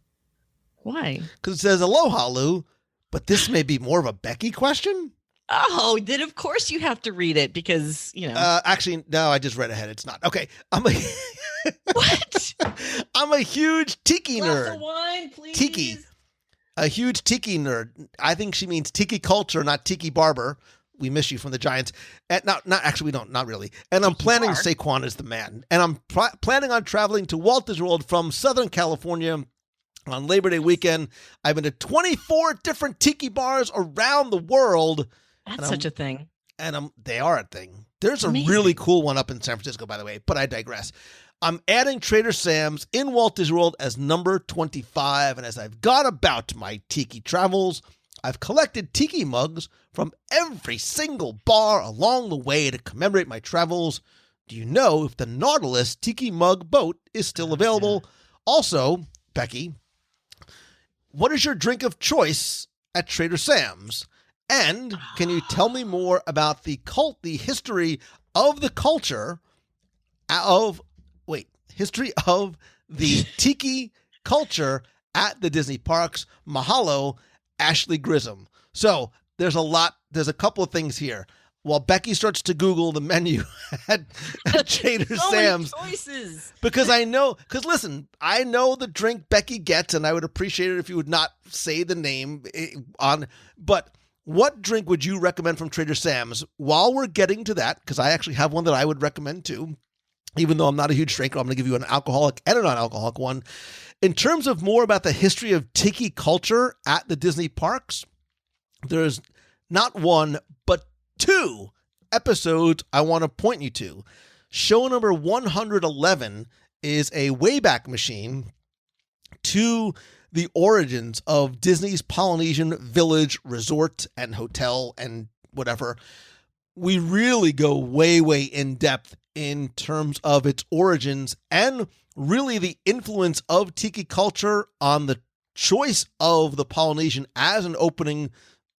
Why? Because it says aloha, Lou, but this may be more of a Becky question. Oh, then of course you have to read it because, Actually, no, I just read ahead. It's not. Okay. What? I'm a huge tiki nerd. Glass of wine, please. Tiki. A huge tiki nerd. I think she means tiki culture, not tiki barber. We miss you from the Giants. And not actually, we don't. Not really. And I'm planning Saquon is the man. And I'm planning on traveling to Walt Disney World from Southern California on Labor Day weekend. I've been to 24 different tiki bars around the world. That's such a thing. And they are a thing. There's Amazing. A really cool one up in San Francisco, by the way, but I digress. I'm adding Trader Sam's in Walt Disney World as number 25. And as I've gone about my tiki travels, I've collected tiki mugs from every single bar along the way to commemorate my travels. Do you know if the Nautilus tiki mug boat is still available? Also, Becky, what is your drink of choice at Trader Sam's? And can you tell me more about the history of the tiki culture at the Disney parks? Mahalo, Ashley Grissom. So there's a couple of things here. While Becky starts to Google the menu at Trader Sam's. Many choices. Because I know the drink Becky gets, and I would appreciate it if you would not say the name but what drink would you recommend from Trader Sam's? While we're getting to that, because I actually have one that I would recommend too, even though I'm not a huge drinker, I'm going to give you an alcoholic and a non-alcoholic one. In terms of more about the history of tiki culture at the Disney parks, there's not one, but 2 episodes I want to point you to. Show number 111 is a Wayback Machine to the origins of Disney's Polynesian Village Resort and Hotel and whatever. We really go way, way in depth in terms of its origins and really the influence of tiki culture on the choice of the Polynesian as an opening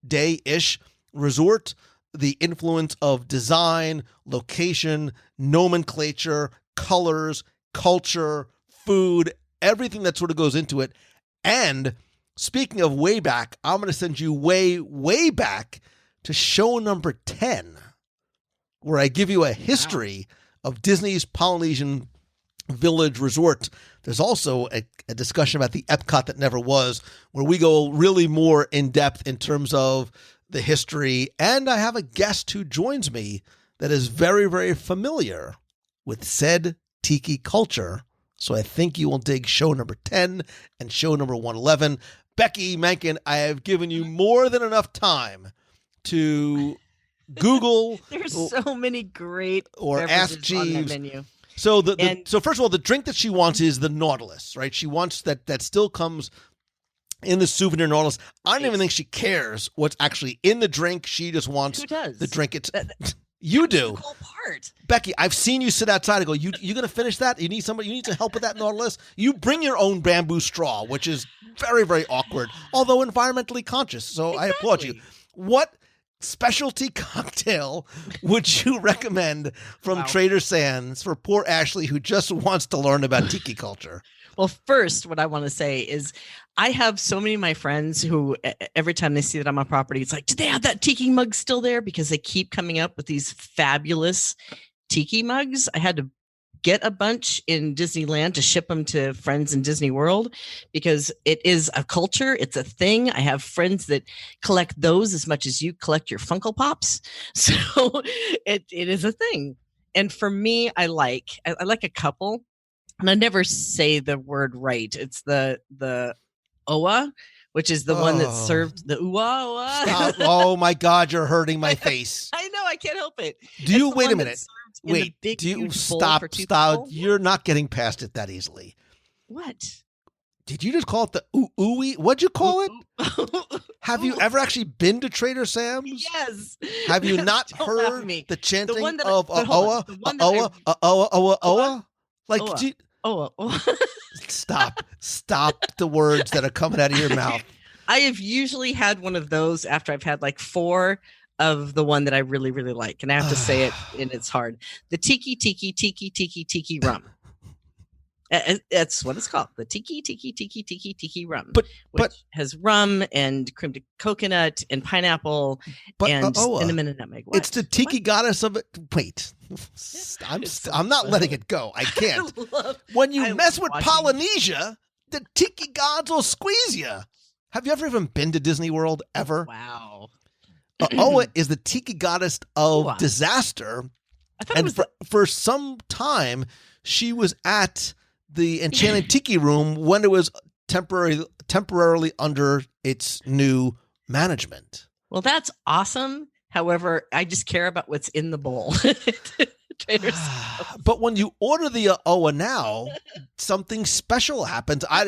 day-ish resort, the influence of design, location, nomenclature, colors, culture, food, everything that sort of goes into it. And speaking of way back, I'm going to send you way, way back to show number 10, where I give you a history of Disney's Polynesian Village Resort. There's also a discussion about the EPCOT that never was, where we go really more in depth in terms of the history. And I have a guest who joins me that is very, very familiar with said tiki culture. So I think you will dig show number 10 and show number 111. Becky Mankin, I have given you more than enough time to Google. There's so many great or ask Jeeves on that menu. So so first of all, the drink that she wants is the Nautilus, right? She wants that still comes in the souvenir Nautilus. I don't even think she cares what's actually in the drink. She just wants the drink. You do. That's the cool part. Becky, I've seen you sit outside and go, you going to finish that? You need somebody, you need to help with that Nautilus? You bring your own bamboo straw, which is very, very awkward, although environmentally conscious. So exactly. I applaud you. What specialty cocktail would you recommend from Trader Sam's for poor Ashley who just wants to learn about tiki culture? Well, first, what I want to say is I have so many of my friends who every time they see that I'm on property, it's like, do they have that tiki mug still there? Because they keep coming up with these fabulous tiki mugs. I had to get a bunch in Disneyland to ship them to friends in Disney World because it is a culture. It's a thing. I have friends that collect those as much as you collect your Funko Pops. So it is a thing. And for me, I like a couple. And I never say the word right. It's the Oa, which is the one that served the ooh-ah. Stop. Oh my God, you're hurting my face. I know, I can't help it. Do you wait a minute? Wait, do you stop? You're not getting past it that easily. What? Did you just call it the ooey? What'd you call it? Have you ever actually been to Trader Sam's? Yes. Have you not heard the chanting of oa? Like, stop the words that are coming out of your mouth. I have usually had one of those after I've had like 4 of the one that I really, really like. And I have to say it, and it's hard. The tiki rum. That's what it's called. The tiki rum. But has rum and creamed coconut and pineapple and cinnamon and nutmeg. What? It's the tiki goddess of it. Wait, I'm not letting it go. I can't. When you mess with Polynesia, the tiki gods will squeeze you. Have you ever even been to Disney World ever? Wow. Oa is the tiki goddess of disaster. And for some time, she was at the Enchanted Tiki Room when it was temporarily under its new management. Well, that's awesome. However, I just care about what's in the bowl. But when you order the Oa now, something special happens. I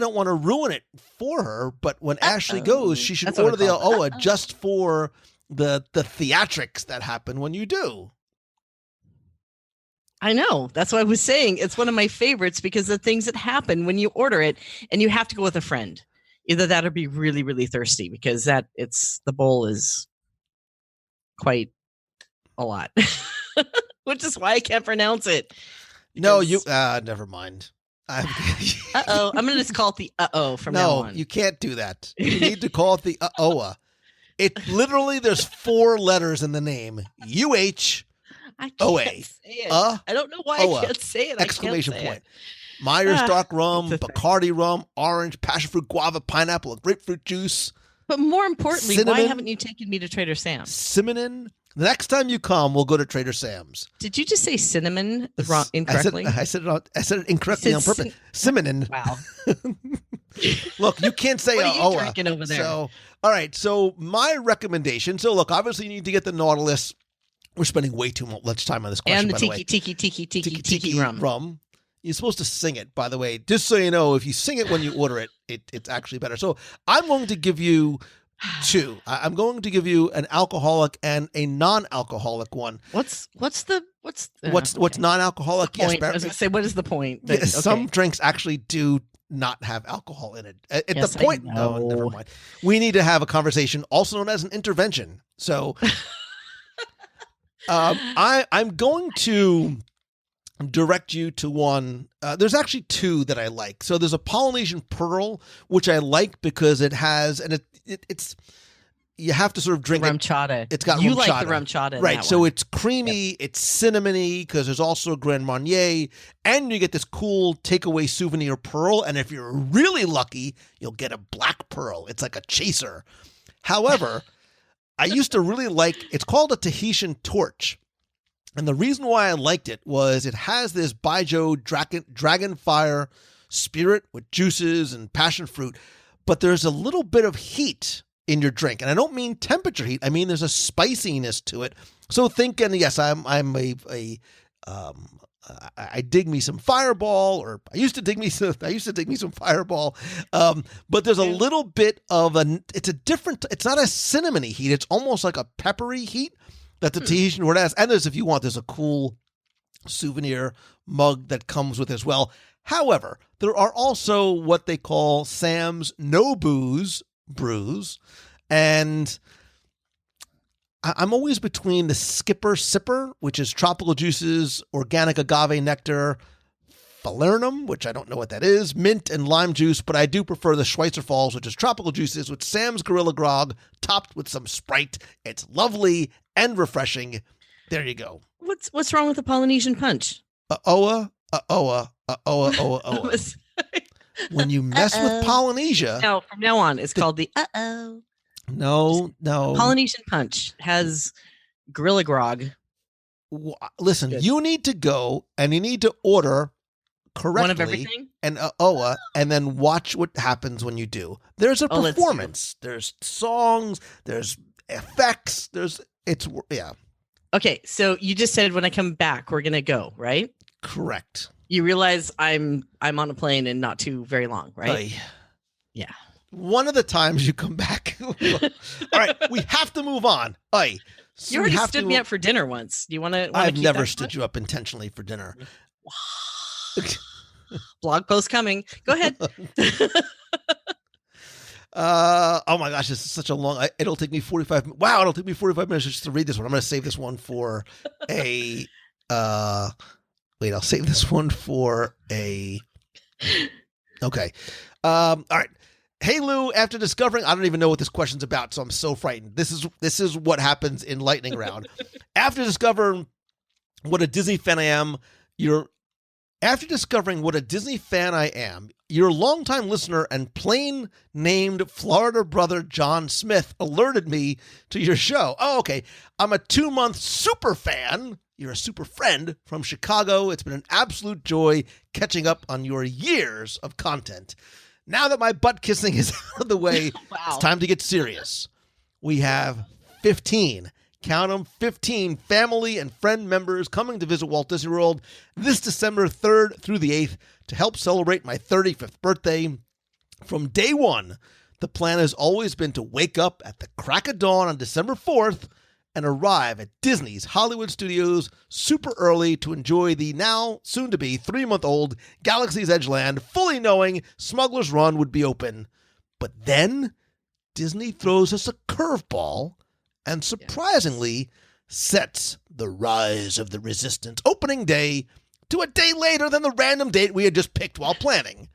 don't want to ruin it for her, but when Ashley goes, she should order the Oa just for the theatrics that happen when you do. I know. That's what I was saying. It's one of my favorites because the things that happen when you order it, and you have to go with a friend. Either that or be really, really thirsty because the bowl is quite a lot, which is why I can't pronounce it. No, never mind. I'm going to just call it the from now on. No, you can't do that. You need to call it the Oa. It literally, there's 4 letters in the name. UH. I can't say it. I don't know why I can't say it. Exclamation point. Myers dark rum, Bacardi rum, orange, passion fruit, guava, pineapple, grapefruit juice. But more importantly, why haven't you taken me to Trader Sam's? Cinnamon. The next time you come, we'll go to Trader Sam's. Did you just say cinnamon incorrectly? I said it incorrectly on purpose. Cinnamon. Wow. Look, you can't say what are you Oa. drinking over there? So, all right. So my recommendation. So look, obviously you need to get the Nautilus. We're spending way too much time on this question. And the tiki rum. You're supposed to sing it, by the way. Just so you know, if you sing it when you order it, it's actually better. So I'm going to give you 2. I'm going to give you an alcoholic and a non-alcoholic one. What's non-alcoholic? Yes, I was going to say, what is the point? But, okay. Some drinks actually do not have alcohol in it. At the point, no, never mind. We need to have a conversation, also known as an intervention. So. I'm going to direct you to one. There's actually 2 that I like. So there's a Polynesian Pearl, which I like because it has, and it's you have to sort of drink rum chata. It's got you rum like chata. The rum chata, right? So it's creamy, it's cinnamony because there's also Grand Marnier, and you get this cool takeaway souvenir pearl. And if you're really lucky, you'll get a black pearl. It's like a chaser. However. I used to really like, it's called a Tahitian torch. And the reason why I liked it was it has this Baijiu dragon fire spirit with juices and passion fruit, but there's a little bit of heat in your drink. And I don't mean temperature heat. I mean, there's a spiciness to it. So thinking, yes, I dig me some Fireball, or I used to dig me some Fireball. But there's a little bit of it's not a cinnamony heat. It's almost like a peppery heat that the Tahitian word has. And if you want, there's a cool souvenir mug that comes with as well. However, there are also what they call Sam's no booze brews. And I'm always between the Skipper Sipper, which is tropical juices, organic agave nectar, falernum, which I don't know what that is, mint and lime juice, but I do prefer the Schweitzer Falls, which is tropical juices with Sam's Gorilla Grog topped with some Sprite. It's lovely and refreshing. There you go. What's wrong with the Polynesian Punch? Oa. When you mess with Polynesia. No, from now on, it's called the uh-oh. No. Polynesian Punch has Gorilla Grog. Listen, you need to go and you need to order correctly. One of everything? And and then watch what happens when you do. There's a performance. There's songs. There's effects. Yeah. Okay, so you just said when I come back, we're gonna go, right? Correct. You realize I'm on a plane and not too very long, right? Yeah. One of the times you come back. All right, we have to move on. You already stood me up for dinner once. Do you want to? I've never stood you up intentionally for dinner. Blog post coming. Go ahead. Oh my gosh, this is such a long. It'll take me 45. Wow, it'll take me 45 minutes just to read this one. I'm going to save this one for a. Wait, I'll save this one for a. Okay. All right. Hey Lou, after discovering, I don't even know what this question's about, so I'm so frightened. This is what happens in lightning round. After discovering what a Disney fan I am, your longtime listener and plain named Florida brother John Smith alerted me to your show. Oh, okay. I'm a 2-month super fan. You're a super friend from Chicago. It's been an absolute joy catching up on your years of content. Now that my butt kissing is out of the way, Wow. It's time to get serious. We have 15, count them, 15 family and friend members coming to visit Walt Disney World this December 3rd through the 8th to help celebrate my 35th birthday. From day one, the plan has always been to wake up at the crack of dawn on December 4th and arrive at Disney's Hollywood Studios super early to enjoy the now soon-to-be 3-month-old Galaxy's Edge land, fully knowing Smuggler's Run would be open. But then Disney throws us a curveball and surprisingly sets the Rise of the Resistance opening day to a day later than the random date we had just picked while planning.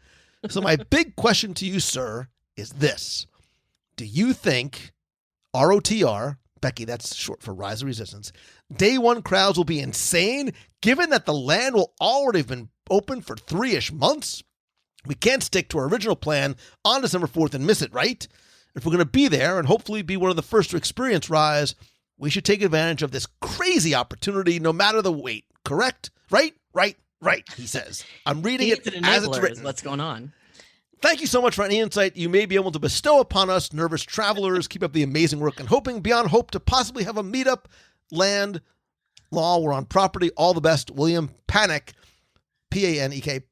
So my big question to you, sir, is this. Do you think ROTR, Becky, that's short for Rise of Resistance, day one crowds will be insane, given that the land will already have been open for 3-ish months? We can't stick to our original plan on December 4th and miss it, right? If we're going to be there and hopefully be one of the first to experience Rise, we should take advantage of this crazy opportunity no matter the wait. Correct? Right, he says. I'm reading it as it's written. What's going on? Thank you so much for any insight you may be able to bestow upon us, nervous travelers. Keep up the amazing work and hoping beyond hope to possibly have a meetup land while we're on property. All the best, William Panic, Panek.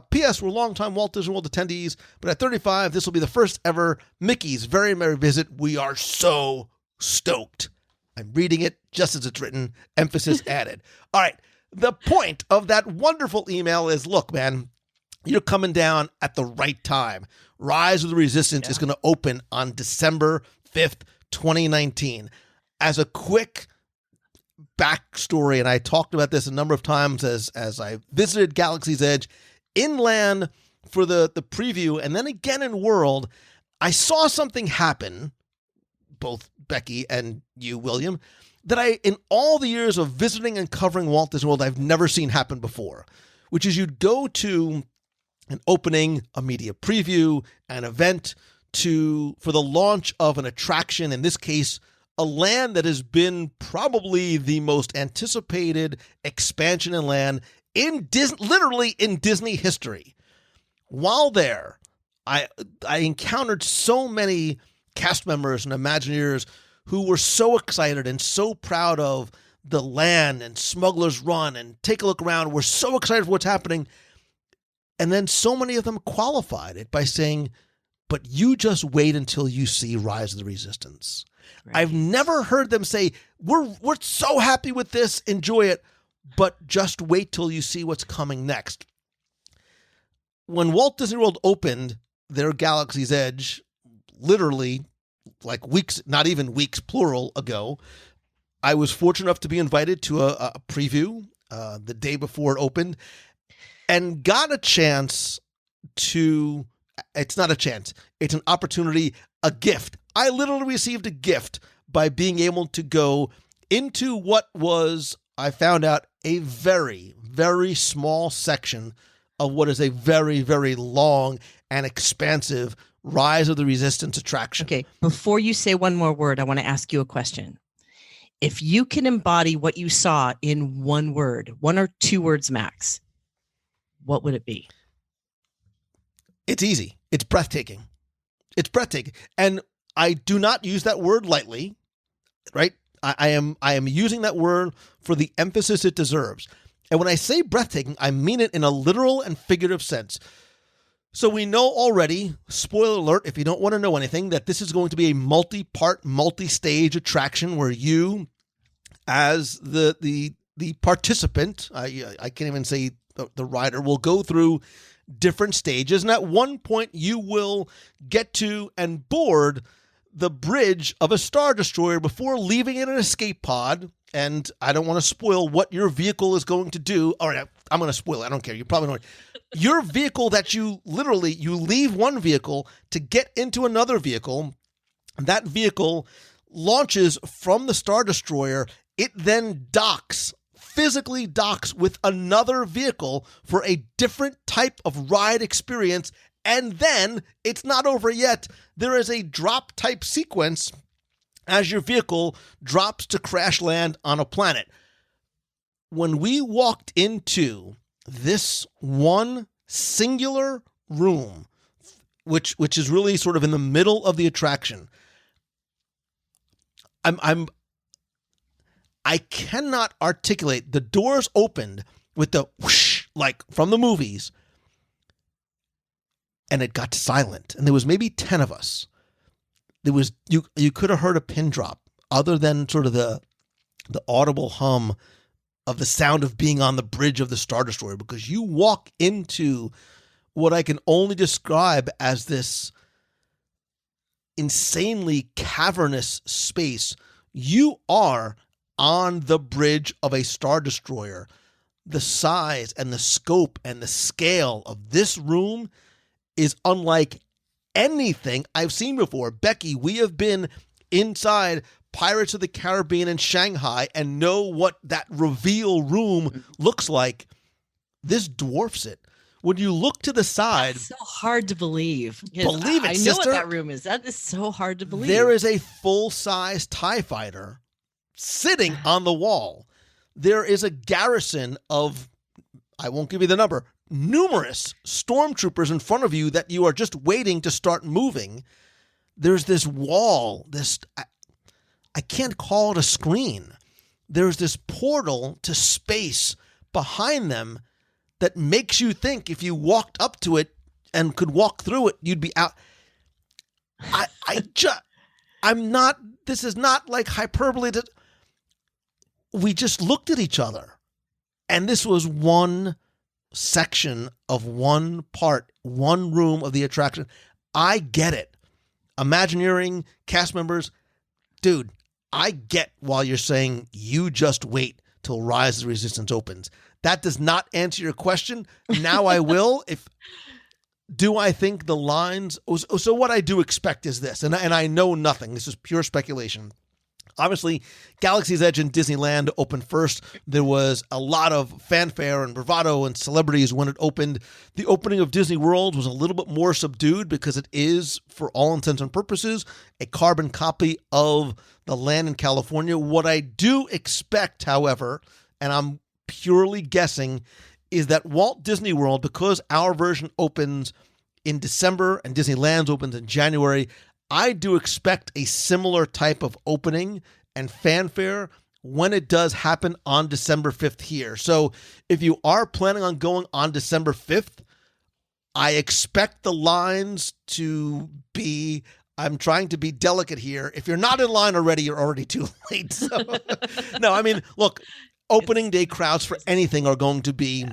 P.S. We're longtime Walt Disney World attendees, but at 35, this will be the first ever Mickey's Very Merry Visit. We are so stoked. I'm reading it just as it's written, emphasis added. All right, the point of that wonderful email is, look, man, you're coming down at the right time. Rise of the Resistance is going to open on December 5th, 2019. As a quick backstory, and I talked about this a number of times as I visited Galaxy's Edge inland for the preview, and then again in World, I saw something happen, both Becky and you, William, that in all the years of visiting and covering Walt Disney World, I've never seen happen before, which is you'd go to an opening, a media preview, an event for the launch of an attraction, in this case, a land that has been probably the most anticipated expansion in land literally in Disney history. While there, I encountered so many cast members and Imagineers who were so excited and so proud of the land and Smuggler's Run and take a look around. We're so excited for what's happening. And then so many of them qualified it by saying, but you just wait until you see Rise of the Resistance. Right. I've never heard them say, we're so happy with this, enjoy it, but just wait till you see what's coming next. When Walt Disney World opened their Galaxy's Edge, literally like weeks, not even weeks, plural, ago, I was fortunate enough to be invited to a preview the day before it opened, and got a chance to, it's not a chance, it's an opportunity, a gift. I literally received a gift by being able to go into what was, I found out, a very, very small section of what is a very, very long and expansive Rise of the Resistance attraction. Okay, before you say one more word, I want to ask you a question. If you can embody what you saw in one word, 1 or 2 words max, what would it be? It's easy. It's breathtaking. It's breathtaking. And I do not use that word lightly, right? I am using that word for the emphasis it deserves. And when I say breathtaking, I mean it in a literal and figurative sense. So we know already, spoiler alert, if you don't want to know anything, that this is going to be a multi-part, multi-stage attraction where you, as the participant, I can't even say the rider, will go through different stages. And at one point, you will get to and board the bridge of a Star Destroyer before leaving in an escape pod. And I don't want to spoil what your vehicle is going to do. All right, I'm going to spoil it. I don't care. You probably don't. Your vehicle that you leave one vehicle to get into another vehicle. That vehicle launches from the Star Destroyer. It then physically docks with another vehicle for a different type of ride experience. And then it's not over yet. There is a drop type sequence as your vehicle drops to crash land on a planet. When we walked into this one singular room, which is really sort of in the middle of the attraction, I cannot articulate. The doors opened with the whoosh, like from the movies, and it got silent. And there was maybe 10 of us. There was you could have heard a pin drop, other than sort of the audible hum of the sound of being on the bridge of the Star Destroyer, because you walk into what I can only describe as this insanely cavernous space. You are on the bridge of a Star Destroyer. The size and the scope and the scale of this room is unlike anything I've seen before. Becky, we have been inside Pirates of the Caribbean in Shanghai and know what that reveal room looks like. This dwarfs it. When you look to the side, That's so hard to believe. Believe it, I know sister. what that room is. That is so hard to believe. There is a full-size TIE fighter sitting on the wall. There is a garrison of, I won't give you the number, numerous stormtroopers in front of you that you are just waiting to start moving. There's this wall, I can't call it a screen. There's this portal to space behind them that makes you think if you walked up to it and could walk through it, you'd be out. This is not like hyperbole. We just looked at each other, and this was one section of one part, one room of the attraction. I get it. Imagineering, cast members, dude, I get while you're saying you just wait till Rise of the Resistance opens. That does not answer your question. Now I will. Do I think the lines? So what I do expect is this, and I know nothing. This is pure speculation. Obviously, Galaxy's Edge and Disneyland opened first. There was a lot of fanfare and bravado and celebrities when it opened. The opening of Disney World was a little bit more subdued because it is, for all intents and purposes, a carbon copy of the land in California. What I do expect, however, and I'm purely guessing, is that Walt Disney World, because our version opens in December and Disneyland's opens in January, I do expect a similar type of opening and fanfare when it does happen on December 5th here. So if you are planning on going on December 5th, I expect the lines to be, I'm trying to be delicate here. If you're not in line already, you're already too late. So, no, I mean, look, opening day crowds for anything are going to be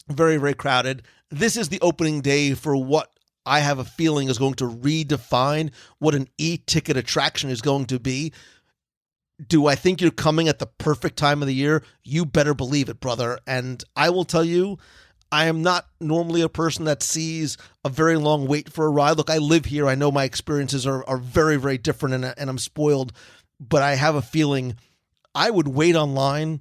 very, very crowded. This is the opening day for what I have a feeling is going to redefine what an e-ticket attraction is going to be. Do I think you're coming at the perfect time of the year? You better believe it, brother. And I will tell you, I am not normally a person that sees a very long wait for a ride. Look, I live here. I know my experiences are very, very different, and I'm spoiled. But I have a feeling I would wait online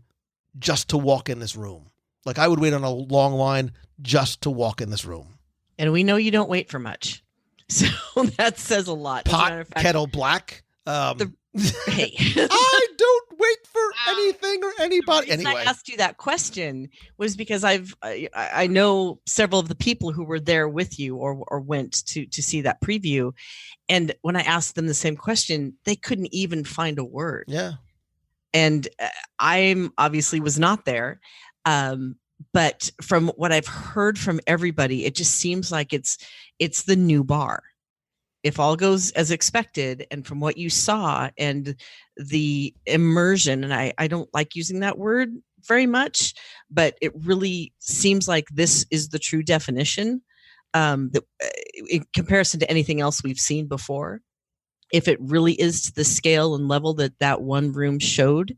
just to walk in this room. Like, I would wait on a long line just to walk in this room. And we know you don't wait for much. So that says a lot. Pot, kettle black. Hey. I don't wait for anything or anybody. The reason Anyway, I asked you that question was because I know several of the people who were there with you or went to see that preview, and when I asked them the same question, they couldn't even find a word. Yeah. And I obviously was not there, but from what I've heard from everybody, it just seems like it's the new bar. If all goes as expected, and from what you saw and the immersion, and I don't like using that word very much, but it really seems like this is the true definition that, in comparison to anything else we've seen before. If it really is to the scale and level that one room showed,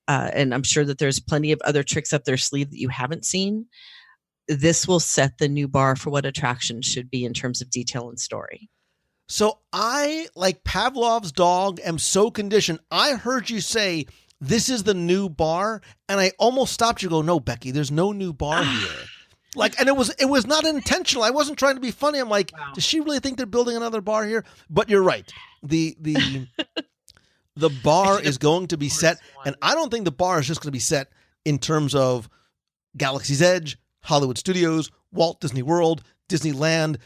and I'm sure that there's plenty of other tricks up their sleeve that you haven't seen, this will set the new bar for what attractions should be in terms of detail and story. So I, like Pavlov's dog, am so conditioned. I heard you say, this is the new bar, and I almost stopped you. Go, no, Becky, there's no new bar here. Like, and it was not intentional. I wasn't trying to be funny. I'm like, wow. Does she really think they're building another bar here? But you're right. The bar is going to be set, and I don't think the bar is just going to be set in terms of Galaxy's Edge, Hollywood Studios, Walt Disney World, Disneyland.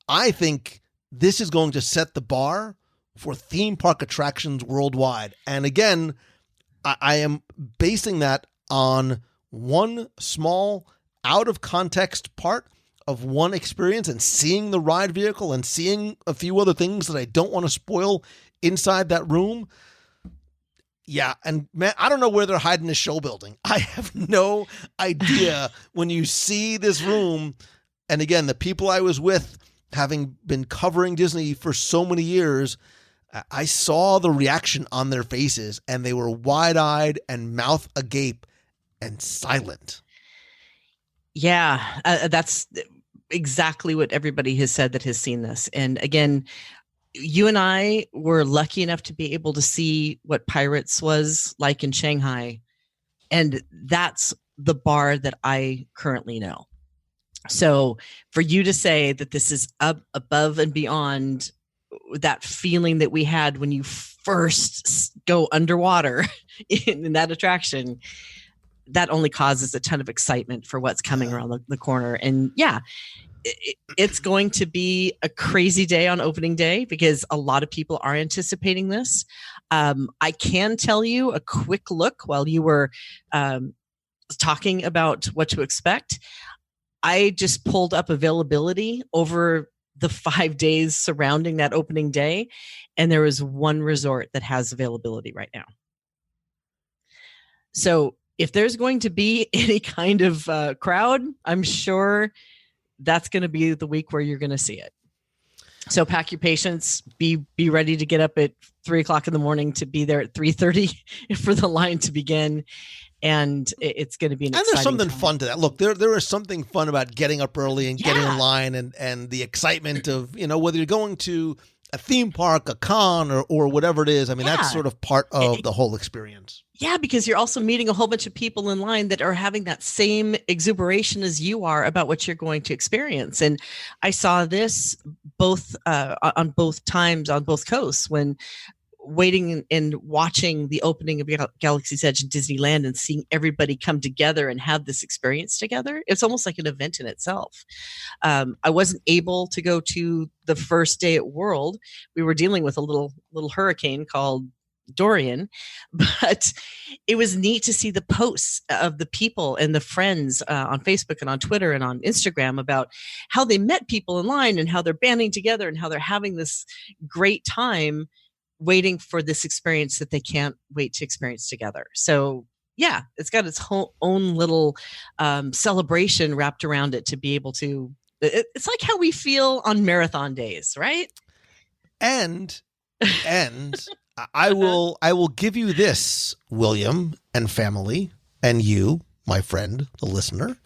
I think this is going to set the bar for theme park attractions worldwide. And again, I am basing that on one small out of context part of one experience and seeing the ride vehicle and seeing a few other things that I don't want to spoil inside that room. Yeah. And man, I don't know where they're hiding the show building. I have no idea. When you see this room, and again, the people I was with, having been covering Disney for so many years, I saw the reaction on their faces, and they were wide-eyed and mouth agape and silent. Yeah, that's exactly what everybody has said that has seen this. And again, you and I were lucky enough to be able to see what Pirates was like in Shanghai. And that's the bar that I currently know. So for you to say that this is up above and beyond that feeling that we had when you first go underwater in that attraction, that only causes a ton of excitement for what's coming around the corner. And yeah, it's going to be a crazy day on opening day because a lot of people are anticipating this. I can tell you a quick look while you were talking about what to expect. I just pulled up availability over the 5 days surrounding that opening day, and there is one resort that has availability right now. So if there's going to be any kind of crowd, I'm sure that's going to be the week where you're going to see it. So pack your patience, be ready to get up at 3:00 in the morning to be there at 3:30 for the line to begin. And it's going to be an exciting there's something time. fun to that. Look, there is something fun about getting up early and getting in line and the excitement of, whether you're going to a theme park, a con, or whatever it is. I mean, that's sort of part of the whole experience. Yeah, because you're also meeting a whole bunch of people in line that are having that same exuberation as you are about what you're going to experience. And I saw this both on both times on both coasts when waiting and watching the opening of Galaxy's Edge in Disneyland and seeing everybody come together and have this experience together. It's almost like an event in itself. I wasn't able to go to the first day at World. We were dealing with a little hurricane called Dorian, but it was neat to see the posts of the people and the friends on Facebook and on Twitter and on Instagram about how they met people in line and how they're banding together and how they're having this great time waiting for this experience that they can't wait to experience together. So yeah, it's got its own little celebration wrapped around it to be able to, it's like how we feel on marathon days, right? And I will give you this, William and family, and you, my friend, the listener.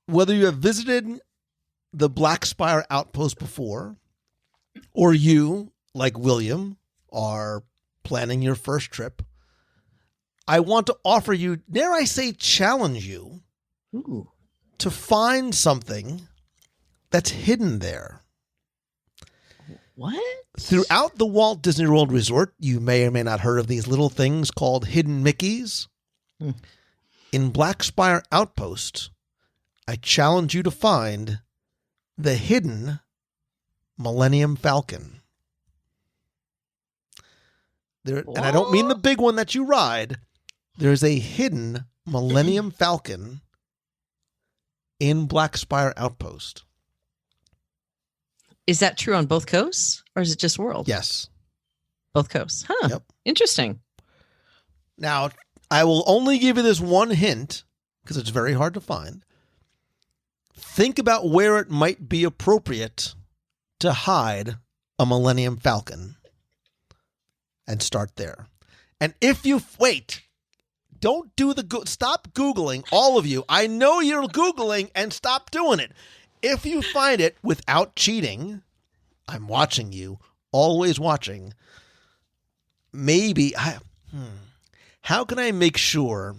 Whether you have visited the Black Spire Outpost before, or you, like William, are planning your first trip, I want to offer you, dare I say, challenge you to find something that's hidden there. What? Throughout the Walt Disney World Resort, you may or may not heard of these little things called hidden Mickeys. In Black Spire Outpost, I challenge you to find the hidden Millennium Falcon. And I don't mean the big one that you ride. There's a hidden Millennium Falcon in Black Spire Outpost. Is that true on both coasts, or is it just World? Yes. Both coasts. Huh. Yep. Interesting. Now, I will only give you this one hint, because it's very hard to find. Think about where it might be appropriate to hide a Millennium Falcon. And start there. And if you wait, don't do stop Googling, all of you. I know you're Googling, and stop doing it. If you find it without cheating, I'm watching you, always watching. Maybe how can I make sure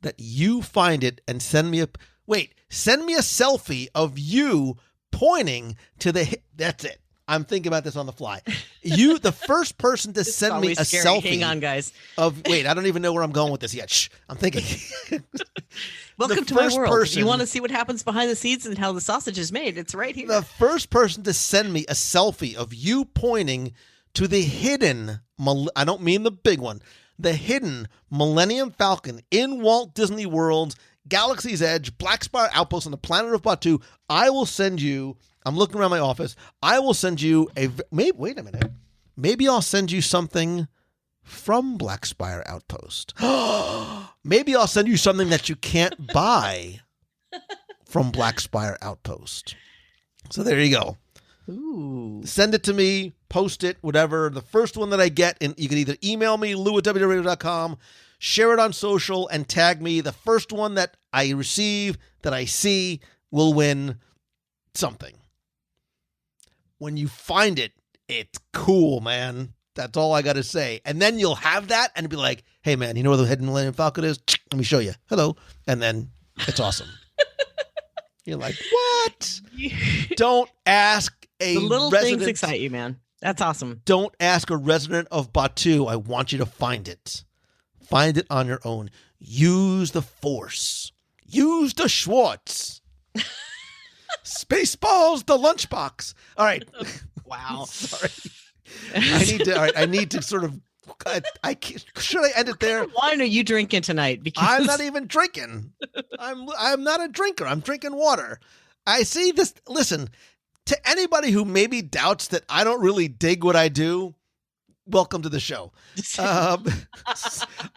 that you find it and send me a selfie of you pointing to that's it. I'm thinking about this on the fly. You, the first person to send me a selfie. Hang on, guys. I don't even know where I'm going with this yet. Shh, I'm thinking. Welcome to my world. If you want to see what happens behind the scenes and how the sausage is made, it's right here. The first person to send me a selfie of you pointing to the hidden, I don't mean the big one, the hidden Millennium Falcon in Walt Disney World's Galaxy's Edge, Black Spire Outpost on the planet of Batuu, I will send you. I'm looking around my office. I will send you wait a minute. Maybe I'll send you something from Black Spire Outpost. Maybe I'll send you something that you can't buy from Black Spire Outpost. So there you go. Ooh. Send it to me, post it, whatever. The first one that I get, and you can either email me, lou@wdradio.com, share it on social, and tag me. The first one that I receive, that I see, will win something. When you find it, it's cool, man. That's all I got to say. And then you'll have that and be like, hey, man, you know where the hidden Millennium Falcon is? Let me show you. Hello. And then it's awesome. You're like, what? Don't ask a The little resident, things excite you, man. That's awesome. Don't ask a resident of Batuu. I want you to find it. Find it on your own. Use the Force. Use the Schwartz. Spaceballs, the lunchbox. All right. Wow. Sorry. I need to sort of. Should I end it there? What wine are you drinking tonight? Because I'm not even drinking. I'm not a drinker. I'm drinking water. I see this. Listen, to anybody who maybe doubts that I don't really dig what I do, welcome to the show. All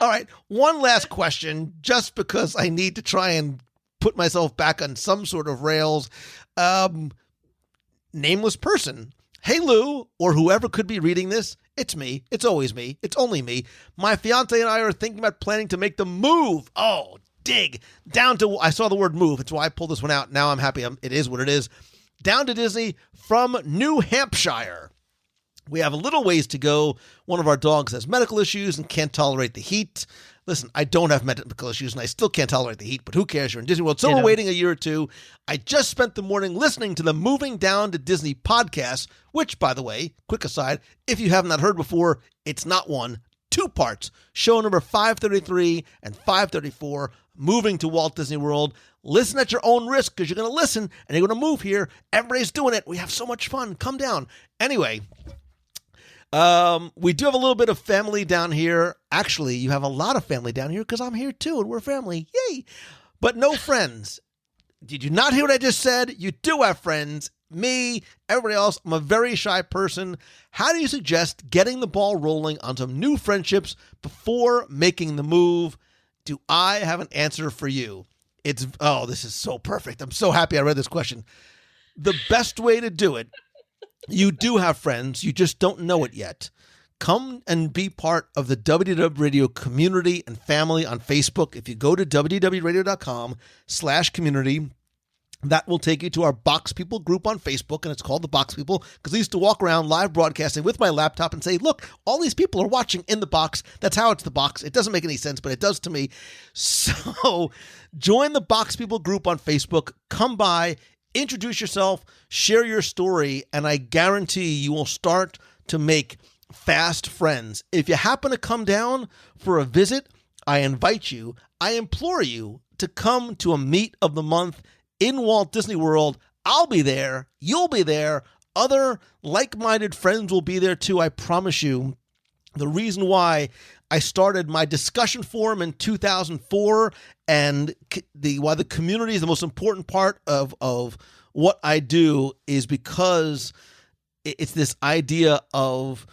right. One last question, just because I need to try and put myself back on some sort of rails. Nameless person. Hey, Lou, or whoever could be reading this, it's me. It's always me. It's only me. My fiance and I are thinking about planning to make the move. Oh, dig. Down to, I saw the word move. It's why I pulled this one out. Now I'm happy. It is what it is. Down to Disney from New Hampshire. We have a little ways to go. One of our dogs has medical issues and can't tolerate the heat. Listen, I don't have medical issues and I still can't tolerate the heat, but who cares? You're in Disney World. So we're waiting a year or two. I just spent the morning listening to the Moving Down to Disney podcast, which, by the way, quick aside, if you have not heard before, it's not one, 2 parts. Show number 533 and 534, Moving to Walt Disney World. Listen at your own risk because you're going to listen and you're going to move here. Everybody's doing it. We have so much fun. Come down. Anyway. We do have a little bit of family down here. Actually, you have a lot of family down here because I'm here too and we're family. Yay. But no friends. Did you not hear what I just said? You do have friends. Me, everybody else. I'm a very shy person. How do you suggest getting the ball rolling on some new friendships before making the move? Do I have an answer for you? This is so perfect. I'm so happy I read this question. The best way to do it, you do have friends, you just don't know it yet. Come and be part of the WDW Radio community and family on Facebook. If you go to www.radio.com/community, that will take you to our Box People group on Facebook, and it's called the Box People because I used to walk around live broadcasting with my laptop and say, look, all these people are watching in the box. That's how it's the box. It doesn't make any sense, but it does to me. So join the Box People group on Facebook. Come by. Introduce yourself, share your story, and I guarantee you will start to make fast friends. If you happen to come down for a visit, I invite you, I implore you to come to a meet of the month in Walt Disney World. I'll be there. You'll be there. Other like-minded friends will be there too, I promise you. The reason why I started my discussion forum in 2004 and why the community is the most important part of what I do is because it's this idea of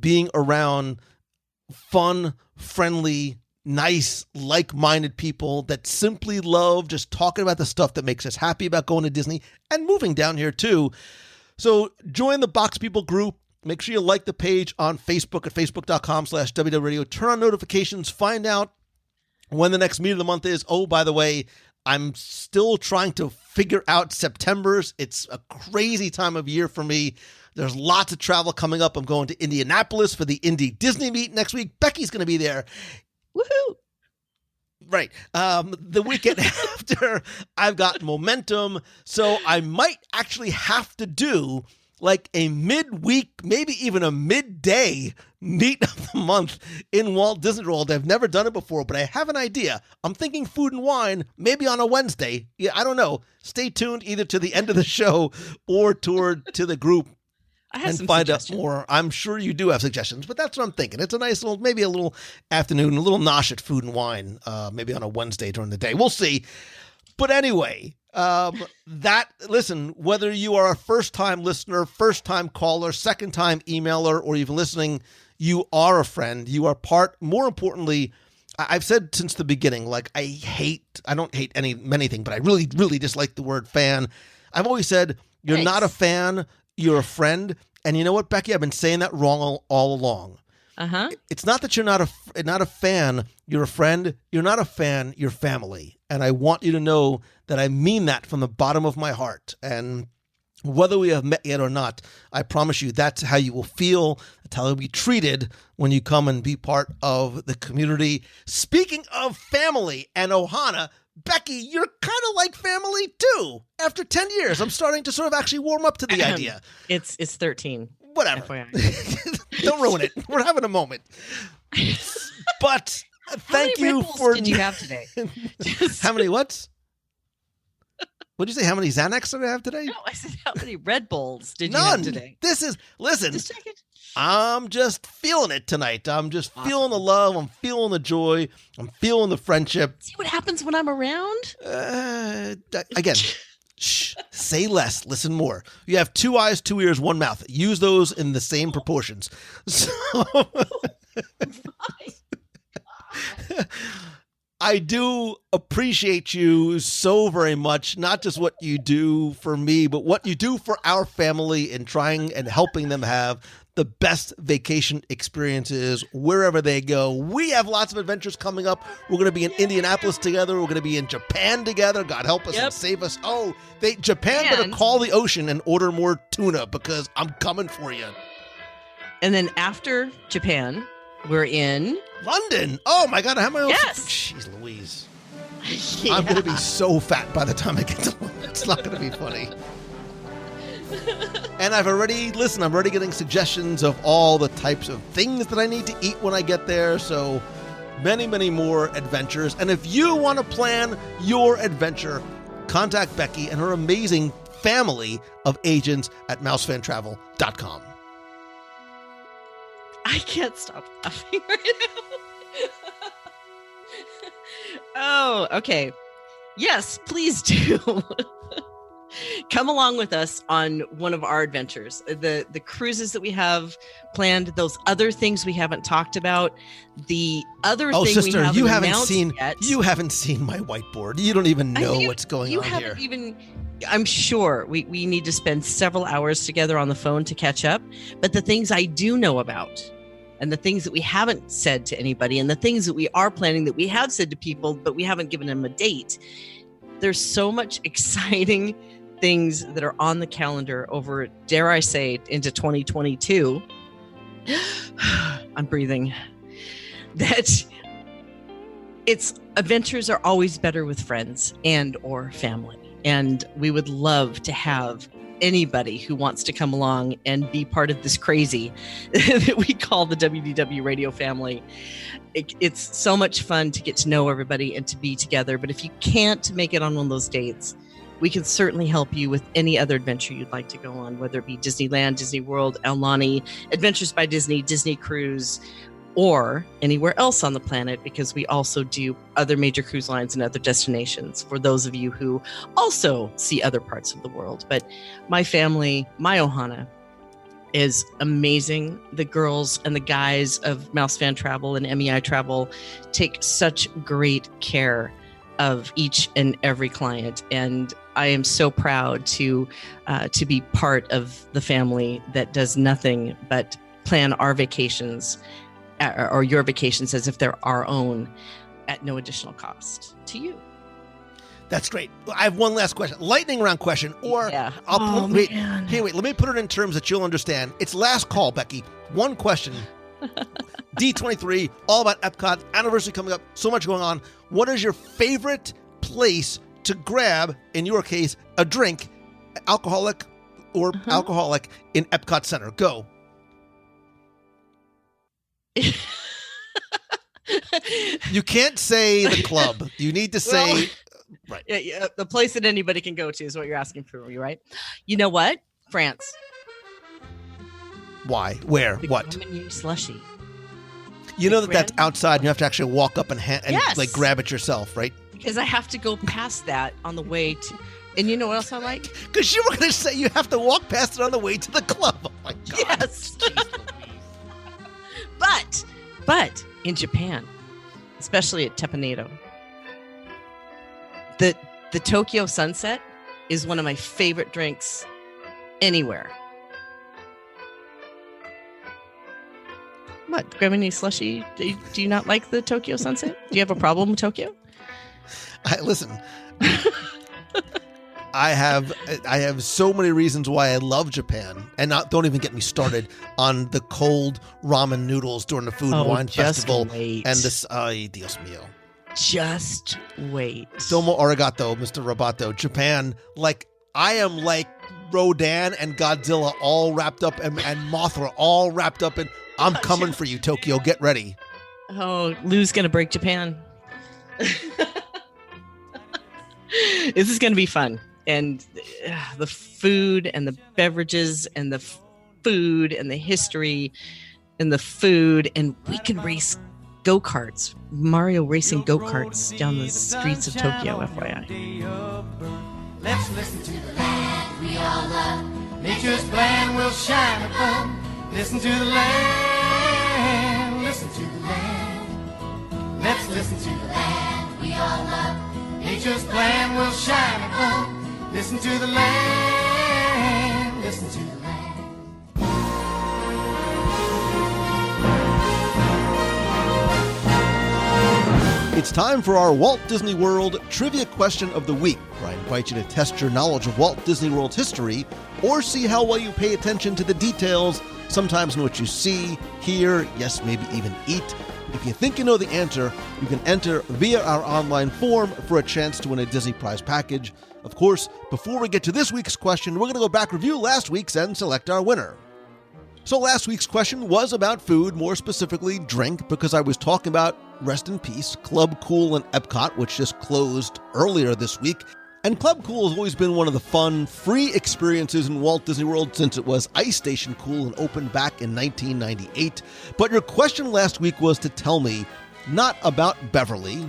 being around fun, friendly, nice, like-minded people that simply love just talking about the stuff that makes us happy about going to Disney and moving down here too. So join the Box People group. Make sure you like the page on Facebook at facebook.com/WDW Radio. Turn on notifications. Find out when the next meet of the month is. Oh, by the way, I'm still trying to figure out September's. It's a crazy time of year for me. There's lots of travel coming up. I'm going to Indianapolis for the Indy Disney meet next week. Becky's going to be there. Woohoo! Right. The weekend after, I've got momentum. So I might actually have to do like a midweek, maybe even a midday meet of the month in Walt Disney World. I've never done it before, but I have an idea. I'm thinking Food and Wine, maybe on a Wednesday. Yeah, I don't know. Stay tuned either to the end of the show or to the group. I have and find out more. I'm sure you do have suggestions, but that's what I'm thinking. It's a nice little, maybe a little afternoon, a little nosh at Food and Wine, maybe on a Wednesday during the day. We'll see. But anyway, listen, whether you are a first-time listener, first-time caller, second-time emailer, or even listening, you are a friend. You are part, more importantly, I've said since the beginning, like I don't hate anything, but I really, really dislike the word fan. I've always said, you're not a fan, you're a friend. And you know what, Becky? I've been saying that wrong all along. Uh-huh. It's not that you're not a fan, you're a friend. You're not a fan, you're family. And I want you to know that I mean that from the bottom of my heart. And whether we have met yet or not, I promise you that's how you will feel. That's how you'll be treated when you come and be part of the community. Speaking of family and Ohana, Becky, you're kind of like family too. After 10 years, I'm starting to sort of actually warm up to the idea. It's 13. Whatever. Don't ruin it. We're having a moment. But thank you for. Did you have today? How many what? What did you say? How many Xanax did I have today? No, I said how many Red Bulls did you have today? Listen. Just check it. I'm just feeling it tonight. I'm just feeling the love. I'm feeling the joy. I'm feeling the friendship. See what happens when I'm around? Again, shh, say less, listen more. You have 2 eyes, 2 ears, 1 mouth. Use those in the same proportions. So, I do appreciate you so very much, not just what you do for me, but what you do for our family in trying and helping them have the best vacation experiences wherever they go. We have lots of adventures coming up. We're going to be in Indianapolis together. We're going to be in Japan together. God help us and save us. Oh, Japan better call the ocean and order more tuna because I'm coming for you. And then after Japan, we're in London. Oh my God. How am I? Yes. Jeez Louise. Yeah. I'm going to be so fat by the time I get to London. It's not going to be funny. And I'm already getting suggestions of all the types of things that I need to eat when I get there. So many, many more adventures. And if you want to plan your adventure, contact Becky and her amazing family of agents at mousefantravel.com. I can't stop laughing right now. Oh, okay. Yes, please do. Come along with us on one of our adventures. The cruises that we have planned, those other things we haven't talked about, the other thing sister, we haven't you haven't announced seen yet. You haven't seen my whiteboard. You don't even know what's going on here. I'm sure we need to spend several hours together on the phone to catch up. But the things I do know about and the things that we haven't said to anybody and the things that we are planning that we have said to people, but we haven't given them a date. There's so much exciting things that are on the calendar over, dare I say, into 2022. I'm breathing. That adventures are always better with friends and or family. And we would love to have anybody who wants to come along and be part of this crazy that we call the WDW Radio family. It's so much fun to get to know everybody and to be together. But if you can't make it on one of those dates, we can certainly help you with any other adventure you'd like to go on, whether it be Disneyland, Disney World, Aulani, Adventures by Disney, Disney Cruise, or anywhere else on the planet, because we also do other major cruise lines and other destinations for those of you who also see other parts of the world. But my family, my Ohana, is amazing. The girls and the guys of Mouse Fan Travel and MEI Travel take such great care of each and every client, and I am so proud to be part of the family that does nothing but plan our vacations or your vacations as if they're our own at no additional cost to you. That's great. I have one last question, lightning round question, or Yeah. wait, Man. wait, let me put it in terms that you'll understand. It's last call, Becky. One question. D23, all about EPCOT, anniversary coming up, so much going on. What is your favorite place to grab, in your case, a drink, alcoholic or alcoholic, in Epcot Center? Go. You can't say the club. You need to say... Well, right. Yeah, the place that anybody can go to is what you're asking for, right? You know what? France. Why? Where? The What? Grenadier slushy. You know the that that's outside and you have to actually walk up and, Yes. like grab it yourself, right? Because I have to go past that on the way to... And you know what else I like? Because you were going to say you have to walk past it on the way to the club. Oh, my God. Yes. But in Japan, especially at Teppanyaki, the Tokyo Sunset is one of my favorite drinks anywhere. What, Grenadier slushy? Do you not like the Tokyo Sunset? Do you have a problem with Tokyo? Listen, I have so many reasons why I love Japan, and don't even get me started on the cold ramen noodles during the Food and Wine Festival. Wait. And this, ay, Dios mío. Just wait. Domo arigato, Mr. Roboto. Japan, like, I am like Rodan and Godzilla all wrapped up, and Mothra all wrapped up in, I'm coming for you, Tokyo. Get ready. Oh, Lou's going to break Japan. This is going to be fun. And the food and the beverages and the food and the history and the food. And we can race go-karts, Mario racing go-karts down the streets of Tokyo, FYI. Let's listen to the land we all love. Nature's plan will shine above. Listen to the land, listen to the land. Let's listen to the land we all love. Nature's plan will shine above. Listen to the land, listen to the land. It's time for our Walt Disney World Trivia Question of the Week, where I invite you to test your knowledge of Walt Disney World's history or see how well you pay attention to the details, sometimes in what you see, hear, yes, maybe even eat. If you think you know the answer, you can enter via our online form for a chance to win a Disney Prize package. Of course, before we get to this week's question, we're going to go back, review last week's, and select our winner. So last week's question was about food, more specifically drink, because I was talking about, rest in peace, Club Cool and Epcot, which just closed earlier this week. And Club Cool has always been one of the fun, free experiences in Walt Disney World since it was Ice Station Cool and opened back in 1998. But your question last week was to tell me, not about Beverly,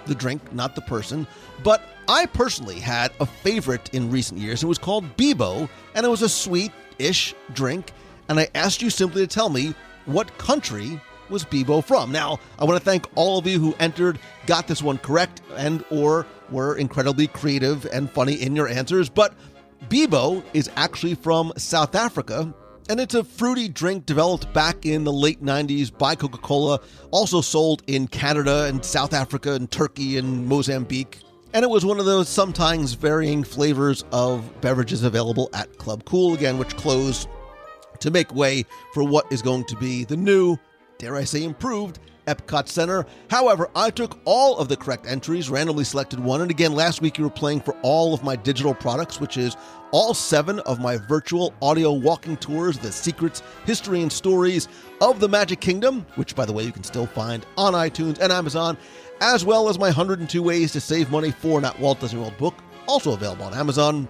the drink, not the person, but I personally had a favorite in recent years. It was called Bebo, and it was a sweet-ish drink. And I asked you simply to tell me what country was Bebo from. Now, I want to thank all of you who entered, got this one correct, and or were incredibly creative and funny in your answers. But Bebo is actually from South Africa, and it's a fruity drink developed back in the late 90s by Coca-Cola, also sold in Canada and South Africa and Turkey and Mozambique. And it was one of those sometimes varying flavors of beverages available at Club Cool, again, which closed to make way for what is going to be the new, dare I say improved, Epcot Center. However, I took all of the correct entries, randomly selected one, and again, last week you were playing for all of my digital products, which is all 7 of my virtual audio walking tours, the secrets, history, and stories of the Magic Kingdom, which, by the way, you can still find on iTunes and Amazon, as well as my 102 Ways to Save Money for Not Walt Disney World book, also available on Amazon,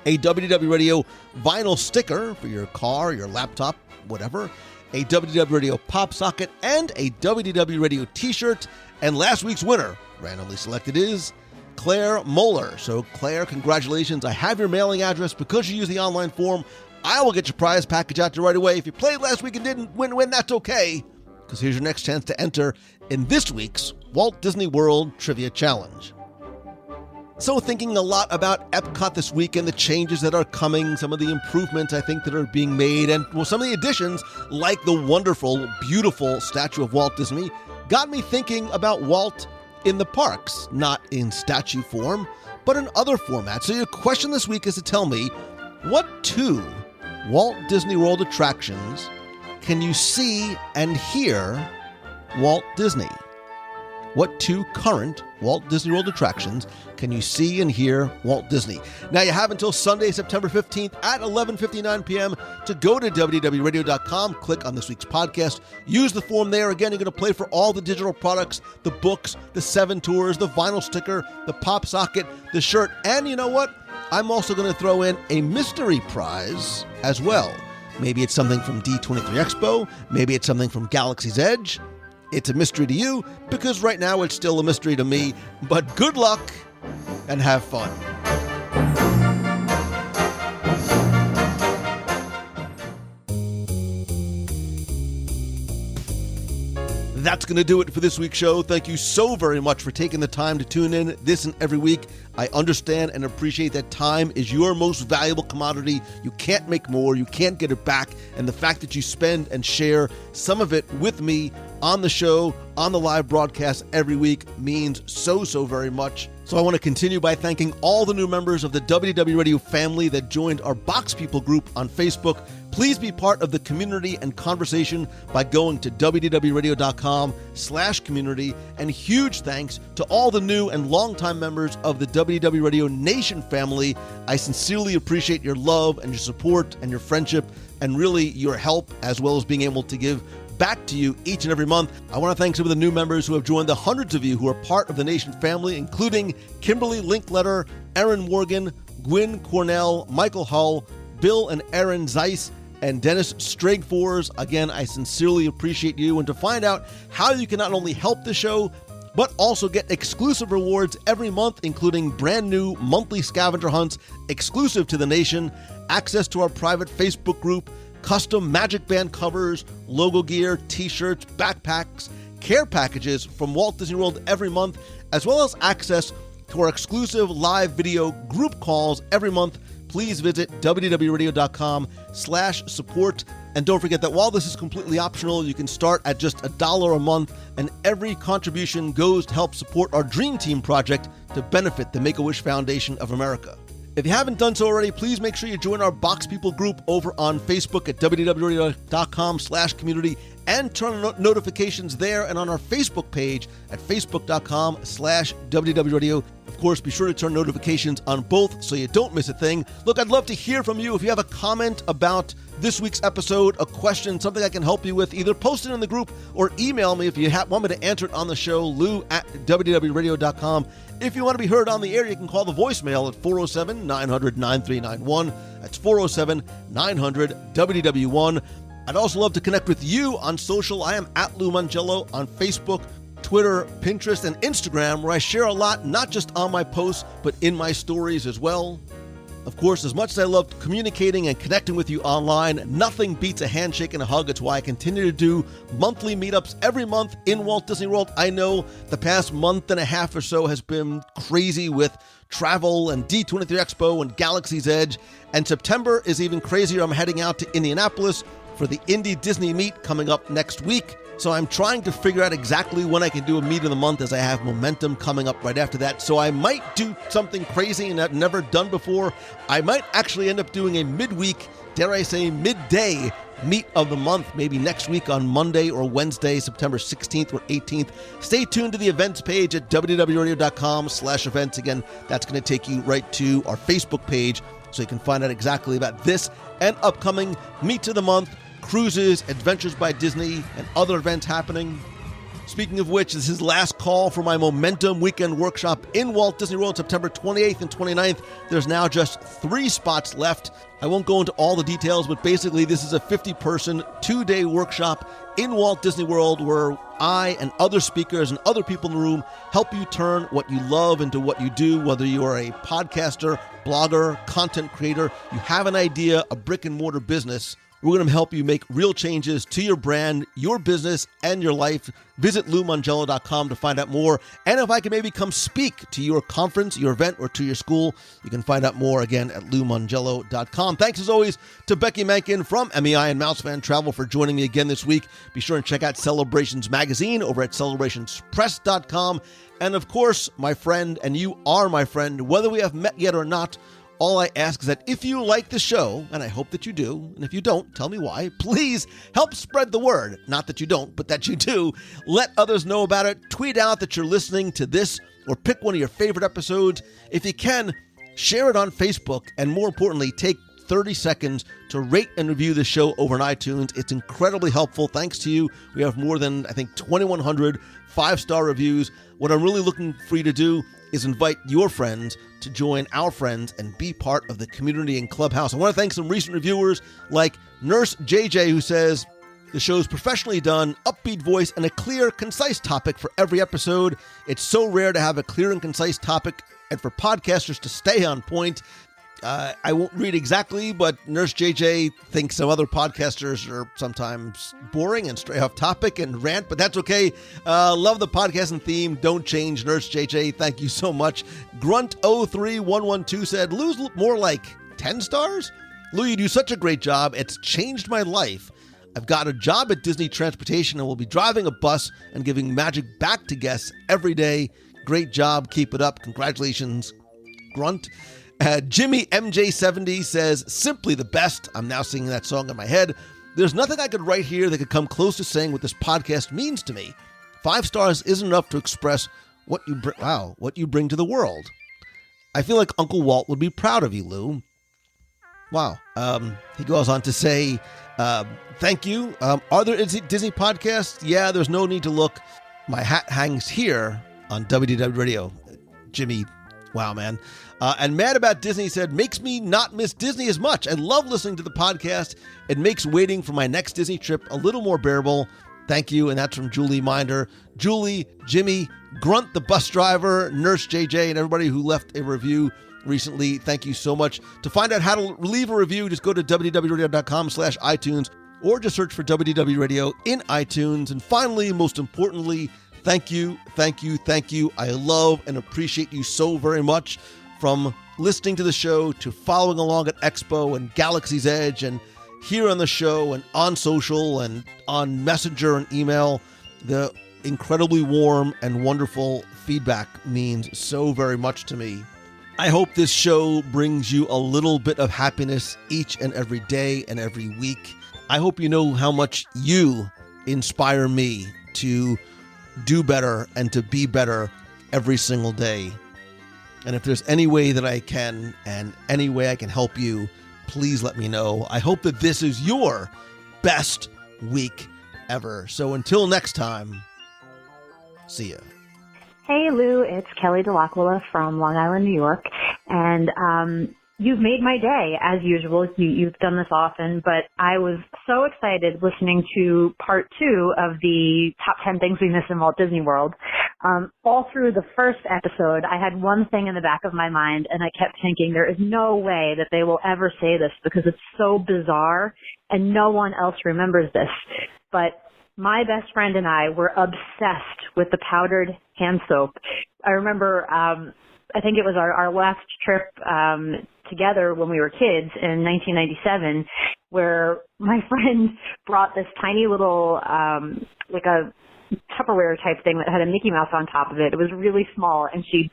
a WDW Radio vinyl sticker for your car, your laptop, whatever, a WDW Radio pop socket, and a WDW Radio t-shirt. And last week's winner, randomly selected, is Claire Moeller. So Claire, congratulations. I have your mailing address. Because you used the online form, I will get your prize package out to you right away. If you played last week and didn't win, that's okay, because here's your next chance to enter in this week's Walt Disney World Trivia Challenge. So thinking a lot about Epcot this week and the changes that are coming, some of the improvements I think that are being made, and some of the additions, like the wonderful, beautiful statue of Walt Disney, got me thinking about Walt in the parks, not in statue form, but in other formats. So your question this week is to tell me, what 2 Walt Disney World attractions can you see and hear Walt Disney? What 2 current Walt Disney World attractions can you see and hear Walt Disney? Now, you have until Sunday, September 15th at 11:59 p.m. to go to WDWRadio.com, click on this week's podcast, use the form there. Again, you're going to play for all the digital products, the books, the 7 tours, the vinyl sticker, the pop socket, the shirt, and you know what? I'm also going to throw in a mystery prize as well. Maybe it's something from D23 Expo, maybe it's something from Galaxy's Edge. It's a mystery to you, because right now it's still a mystery to me. But good luck and have fun. That's going to do it for this week's show. Thank you so very much for taking the time to tune in this and every week. I understand and appreciate that time is your most valuable commodity. You can't make more. You can't get it back. And the fact that you spend and share some of it with me on the show, on the live broadcast every week means so very much. So I want to continue by thanking all the new members of the WDW Radio family that joined our Box People group on Facebook. Please be part of the community and conversation by going to wdwradio.com/community. And huge thanks to all the new and longtime members of the WDW Radio Nation family. I sincerely appreciate your love and your support and your friendship and really your help, as well as being able to give back to you each and every month. I want to thank some of the new members who have joined the hundreds of you who are part of the Nation family, including Kimberly Linkletter, Erin Morgan, Gwyn Cornell, Michael Hull, Bill and Aaron Zeiss, and Dennis Strigfors. Again, I sincerely appreciate you. And to find out how you can not only help the show, but also get exclusive rewards every month, including brand new monthly scavenger hunts exclusive to the Nation, access to our private Facebook group, custom Magic Band covers, logo gear, t-shirts, backpacks, care packages from Walt Disney World every month, as well as access to our exclusive live video group calls every month, please visit wdwradio.com/support. And don't forget that while this is completely optional, you can start at just $1 a month, and every contribution goes to help support our Dream Team project to benefit the Make-A-Wish Foundation of America. If you haven't done so already, please make sure you join our Box People group over on Facebook at wdwradio.com/community and turn on notifications there and on our Facebook page at facebook.com/WDWRadio. Of course, be sure to turn notifications on both so you don't miss a thing. Look, I'd love to hear from you. If you have a comment about this week's episode, a question, something I can help you with, either post it in the group or email me if you want me to answer it on the show, lou@wdwradio.com. If you want to be heard on the air, you can call the voicemail at 407-900-9391. That's 407-900-WDW1. I'd also love to connect with you on social. I am at Lou Mongello on Facebook, Twitter, Pinterest, and Instagram, where I share a lot, not just on my posts, but in my stories as well. Of course, as much as I love communicating and connecting with you online, nothing beats a handshake and a hug. It's why I continue to do monthly meetups every month in Walt Disney World. I know the past month and a half or so has been crazy with travel and D23 Expo and Galaxy's Edge, and September is even crazier. I'm heading out to Indianapolis for the Indy Disney Meet coming up next week. So I'm trying to figure out exactly when I can do a meet of the month, as I have momentum coming up right after that. So I might do something crazy and I've never done before. I might actually end up doing a midweek, dare I say midday, meet of the month, maybe next week on Monday or Wednesday, September 16th or 18th. Stay tuned to the events page at wdwradio.com/events. Again, that's going to take you right to our Facebook page so you can find out exactly about this and upcoming meets of the month, cruises, Adventures by Disney, and other events happening. Speaking of which, this is last call for my Momentum Weekend Workshop in Walt Disney World, September 28th and 29th. There's now just 3 spots left. I won't go into all the details, but basically this is a 50-person, 2-day workshop in Walt Disney World where I and other speakers and other people in the room help you turn what you love into what you do, whether you are a podcaster, blogger, content creator, you have an idea, a brick-and-mortar business. We're going to help you make real changes to your brand, your business, and your life. Visit LouMongello.com to find out more. And if I can maybe come speak to your conference, your event, or to your school, you can find out more again at LouMongello.com. Thanks as always to Becky Menken from MEI and Mousefan Travel for joining me again this week. Be sure and check out Celebrations Magazine over at celebrationspress.com. And of course, my friend, and you are my friend, whether we have met yet or not, all I ask is that if you like the show, and I hope that you do, and if you don't, tell me why, please help spread the word. Not that you don't, but that you do. Let others know about it. Tweet out that you're listening to this, or pick one of your favorite episodes. If you can, share it on Facebook, and more importantly, take 30 seconds to rate and review the show over on iTunes. It's incredibly helpful. Thanks to you, we have more than, I think, 2,100 5-star reviews. What I'm really looking for you to do is invite your friends to join our friends and be part of the community and clubhouse. I want to thank some recent reviewers like Nurse JJ, who says, the show's professionally done, upbeat voice, and a clear, concise topic for every episode. It's so rare to have a clear and concise topic and for podcasters to stay on point. I won't read exactly, but Nurse JJ thinks some other podcasters are sometimes boring and stray off topic and rant, but that's okay. Love the podcasting theme. Don't change, Nurse JJ. Thank you so much. Grunt03112 said, Lou's more like 10 stars? Lou, you do such a great job. It's changed my life. I've got a job at Disney Transportation and will be driving a bus and giving magic back to guests every day. Great job. Keep it up. Congratulations, Grunt. Jimmy MJ70 says, simply the best. I'm now singing that song in my head. There's nothing I could write here that could come close to saying what this podcast means to me. 5 stars isn't enough to express what you bring to the world. I feel like Uncle Walt would be proud of you, Lou. Wow. He goes on to say, thank you. Are there Disney podcasts? Yeah, there's no need to look. My hat hangs here on WDW Radio. Jimmy, wow, man. And Mad About Disney said, makes me not miss Disney as much. I love listening to the podcast. It makes waiting for my next Disney trip a little more bearable. Thank you. And that's from Julie Minder. Julie, Jimmy, Grunt, the bus driver, Nurse JJ, and everybody who left a review recently. Thank you so much. To find out how to leave a review, just go to wdwradio.com/iTunes or just search for WDW Radio in iTunes. And finally, most importantly, thank you, thank you, thank you. I love and appreciate you so very much. From listening to the show to following along at Expo and Galaxy's Edge and here on the show and on social and on Messenger and email, the incredibly warm and wonderful feedback means so very much to me. I hope this show brings you a little bit of happiness each and every day and every week. I hope you know how much you inspire me to do better and to be better every single day. And if there's any way that I can and any way I can help you, please let me know. I hope that this is your best week ever. So until next time, see ya. Hey, Lou, it's Kelly DeLaquila from Long Island, New York. And you've made my day, as usual. You've done this often, but I was so excited listening to part 2 of the top 10 things we miss in Walt Disney World. All through the first episode, I had one thing in the back of my mind, and I kept thinking there is no way that they will ever say this because it's so bizarre, and no one else remembers this. But my best friend and I were obsessed with the powdered hand soap. I remember, I think it was our last trip together when we were kids in 1997, where my friend brought this tiny little, like a Tupperware type thing that had a Mickey Mouse on top of it. It was really small, and she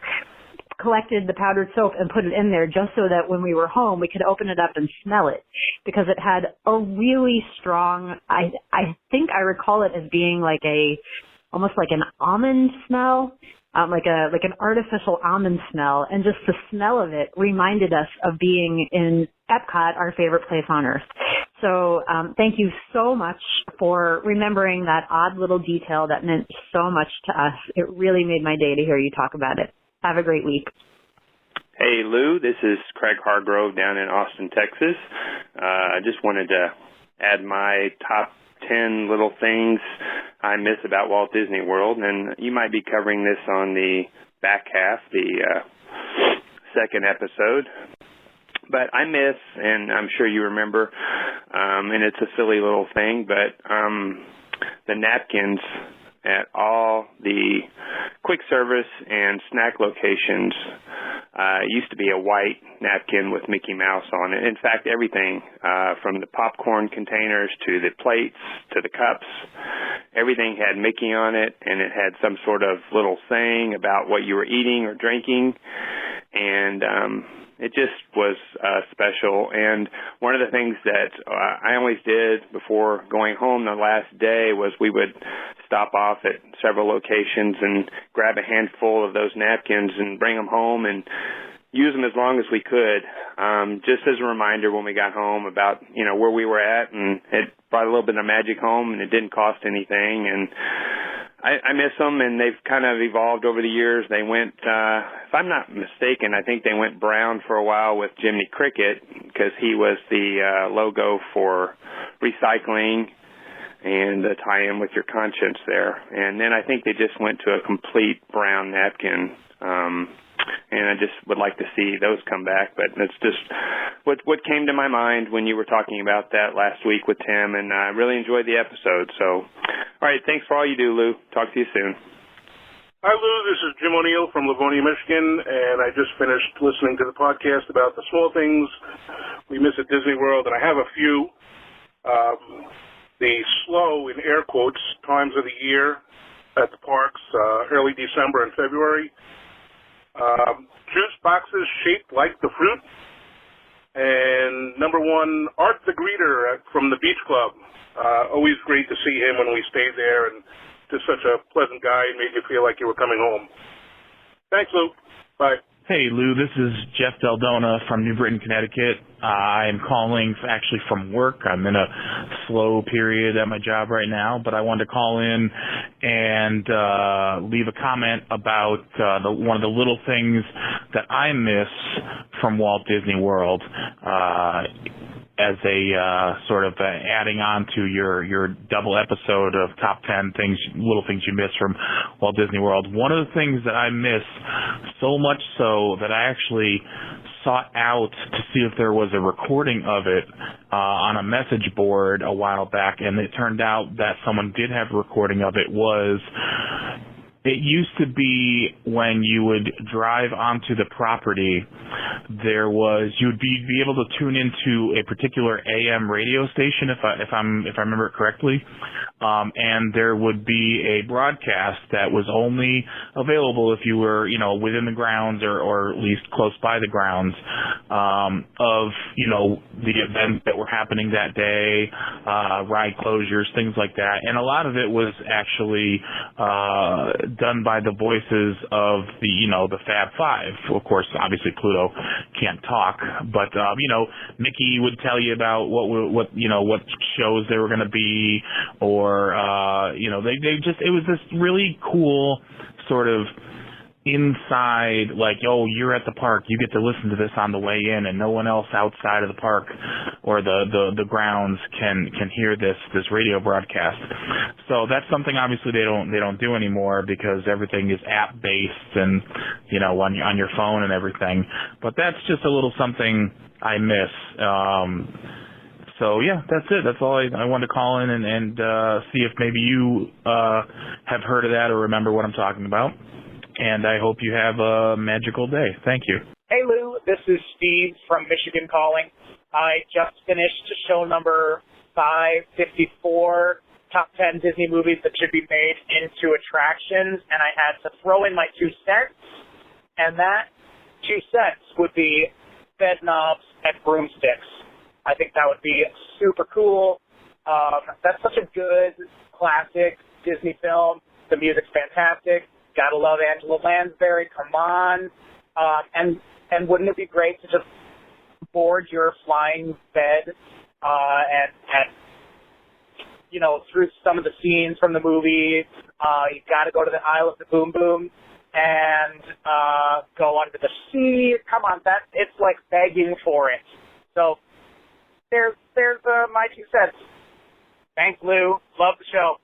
collected the powdered soap and put it in there just so that when we were home, we could open it up and smell it, because it had a really strong, I think I recall it as being like almost like an almond smell, like an artificial almond smell. And just the smell of it reminded us of being in EPCOT, our favorite place on earth. So thank you so much for remembering that odd little detail that meant so much to us. It really made my day to hear you talk about it. Have a great week. Hey, Lou, this is Craig Hargrove down in Austin, Texas. I just wanted to add my top 10 little things I miss about Walt Disney World, and you might be covering this on the back half, the second episode. But I miss, and I'm sure you remember, and it's a silly little thing, but the napkins at all the quick service and snack locations used to be a white napkin with Mickey Mouse on it. In fact, everything from the popcorn containers to the plates to the cups, everything had Mickey on it, and it had some sort of little saying about what you were eating or drinking, and it just was special. And one of the things that I always did before going home the last day was we would stop off at several locations and grab a handful of those napkins and bring them home and use them as long as we could, just as a reminder when we got home about, where we were at, and it brought a little bit of magic home, and it didn't cost anything. And I miss them, and they've kind of evolved over the years. They went, if I'm not mistaken, I think they went brown for a while with Jiminy Cricket, because he was the logo for recycling and the tie-in with your conscience there. And then I think they just went to a complete brown napkin, and I just would like to see those come back. But it's just what came to my mind when you were talking about that last week with Tim, and I really enjoyed the episode. So, all right, thanks for all you do, Lou. Talk to you soon. Hi, Lou. This is Jim O'Neill from Livonia, Michigan, and I just finished listening to the podcast about the small things we miss at Disney World, and I have a few. The slow, in air quotes, times of the year at the parks, early December and February. Juice boxes shaped like the fruit. And number one, Art the Greeter from the Beach Club. Always great to see him when we stayed there, and just such a pleasant guy, and made you feel like you were coming home. Thanks, Lou. Bye. Hey, Lou, this is Jeff Deldona from New Britain, Connecticut. I am calling actually from work. I'm in a slow period at my job right now, but I wanted to call in and leave a comment about one of the little things that I miss from Walt Disney World. As a sort of adding on to your double episode of top 10 things, little things you miss from Walt Disney World. One of the things that I miss so much so that I actually sought out to see if there was a recording of it on a message board a while back, and it turned out that someone did have a recording of it. It used to be when you would drive onto the property, you'd be able to tune into a particular AM radio station, if I remember it correctly, and there would be a broadcast that was only available if you were, within the grounds or at least close by the grounds, of, the events that were happening that day, ride closures, things like that. And a lot of it was actually done by the voices of the Fab Five. Of course, obviously Pluto can't talk, but Mickey would tell you about what shows they were going to be, or it was this really cool sort of inside, like, oh, you're at the park, you get to listen to this on the way in, and no one else outside of the park or the grounds can hear this radio broadcast. So that's something obviously they don't do anymore, because everything is app based and on your phone and everything. But that's just a little something I miss. So yeah, that's it. That's all I wanted to call in and see if maybe you have heard of that or remember what I'm talking about. And I hope you have a magical day. Thank you. Hey, Lou. This is Steve from Michigan calling. I just finished show number 554, top 10 Disney movies that should be made into attractions, and I had to throw in my 2 cents, and that 2 cents would be bed knobs and broomsticks. I think that would be super cool. That's such a good, classic Disney film. The music's fantastic. Gotta love Angela Lansbury. Come on. And wouldn't it be great to just board your flying bed and you know, through some of the scenes from the movie, you got to go to the Isle of the Boom Boom and go under the sea. Come on, it's like begging for it. So there's my 2 cents. Thanks, Lou. Love the show.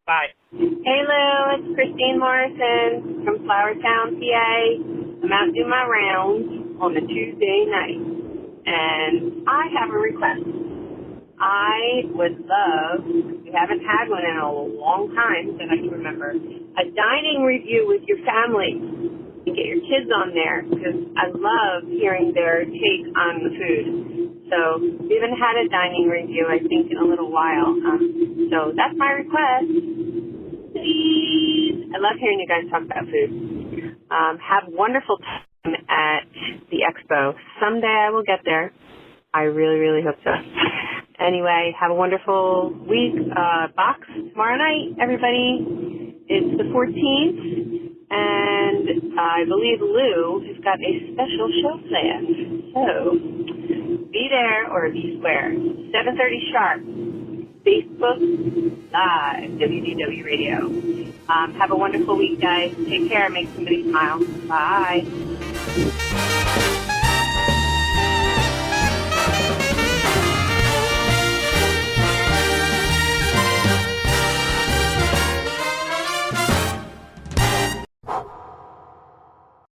Bye. Hey, Lou. It's Christine Morrison from Flowertown, PA. I'm out doing my rounds on a Tuesday night, and I have a request. I would love, we haven't had one in a long time that I can remember, a dining review with your family. You get your kids on there, because I love hearing their take on the food. So we haven't had a dining review, I think, in a little while. So that's my request. Please. I love hearing you guys talk about food. Have a wonderful time at the expo. Someday I will get there. I really, really hope so. Anyway, have a wonderful week. Box tomorrow night, everybody. It's the 14th, and I believe Lou has got a special show planned. So be there or be square. 7:30 sharp. Facebook Live, WDW Radio. Have a wonderful week, guys. Take care. Make somebody smile. Bye.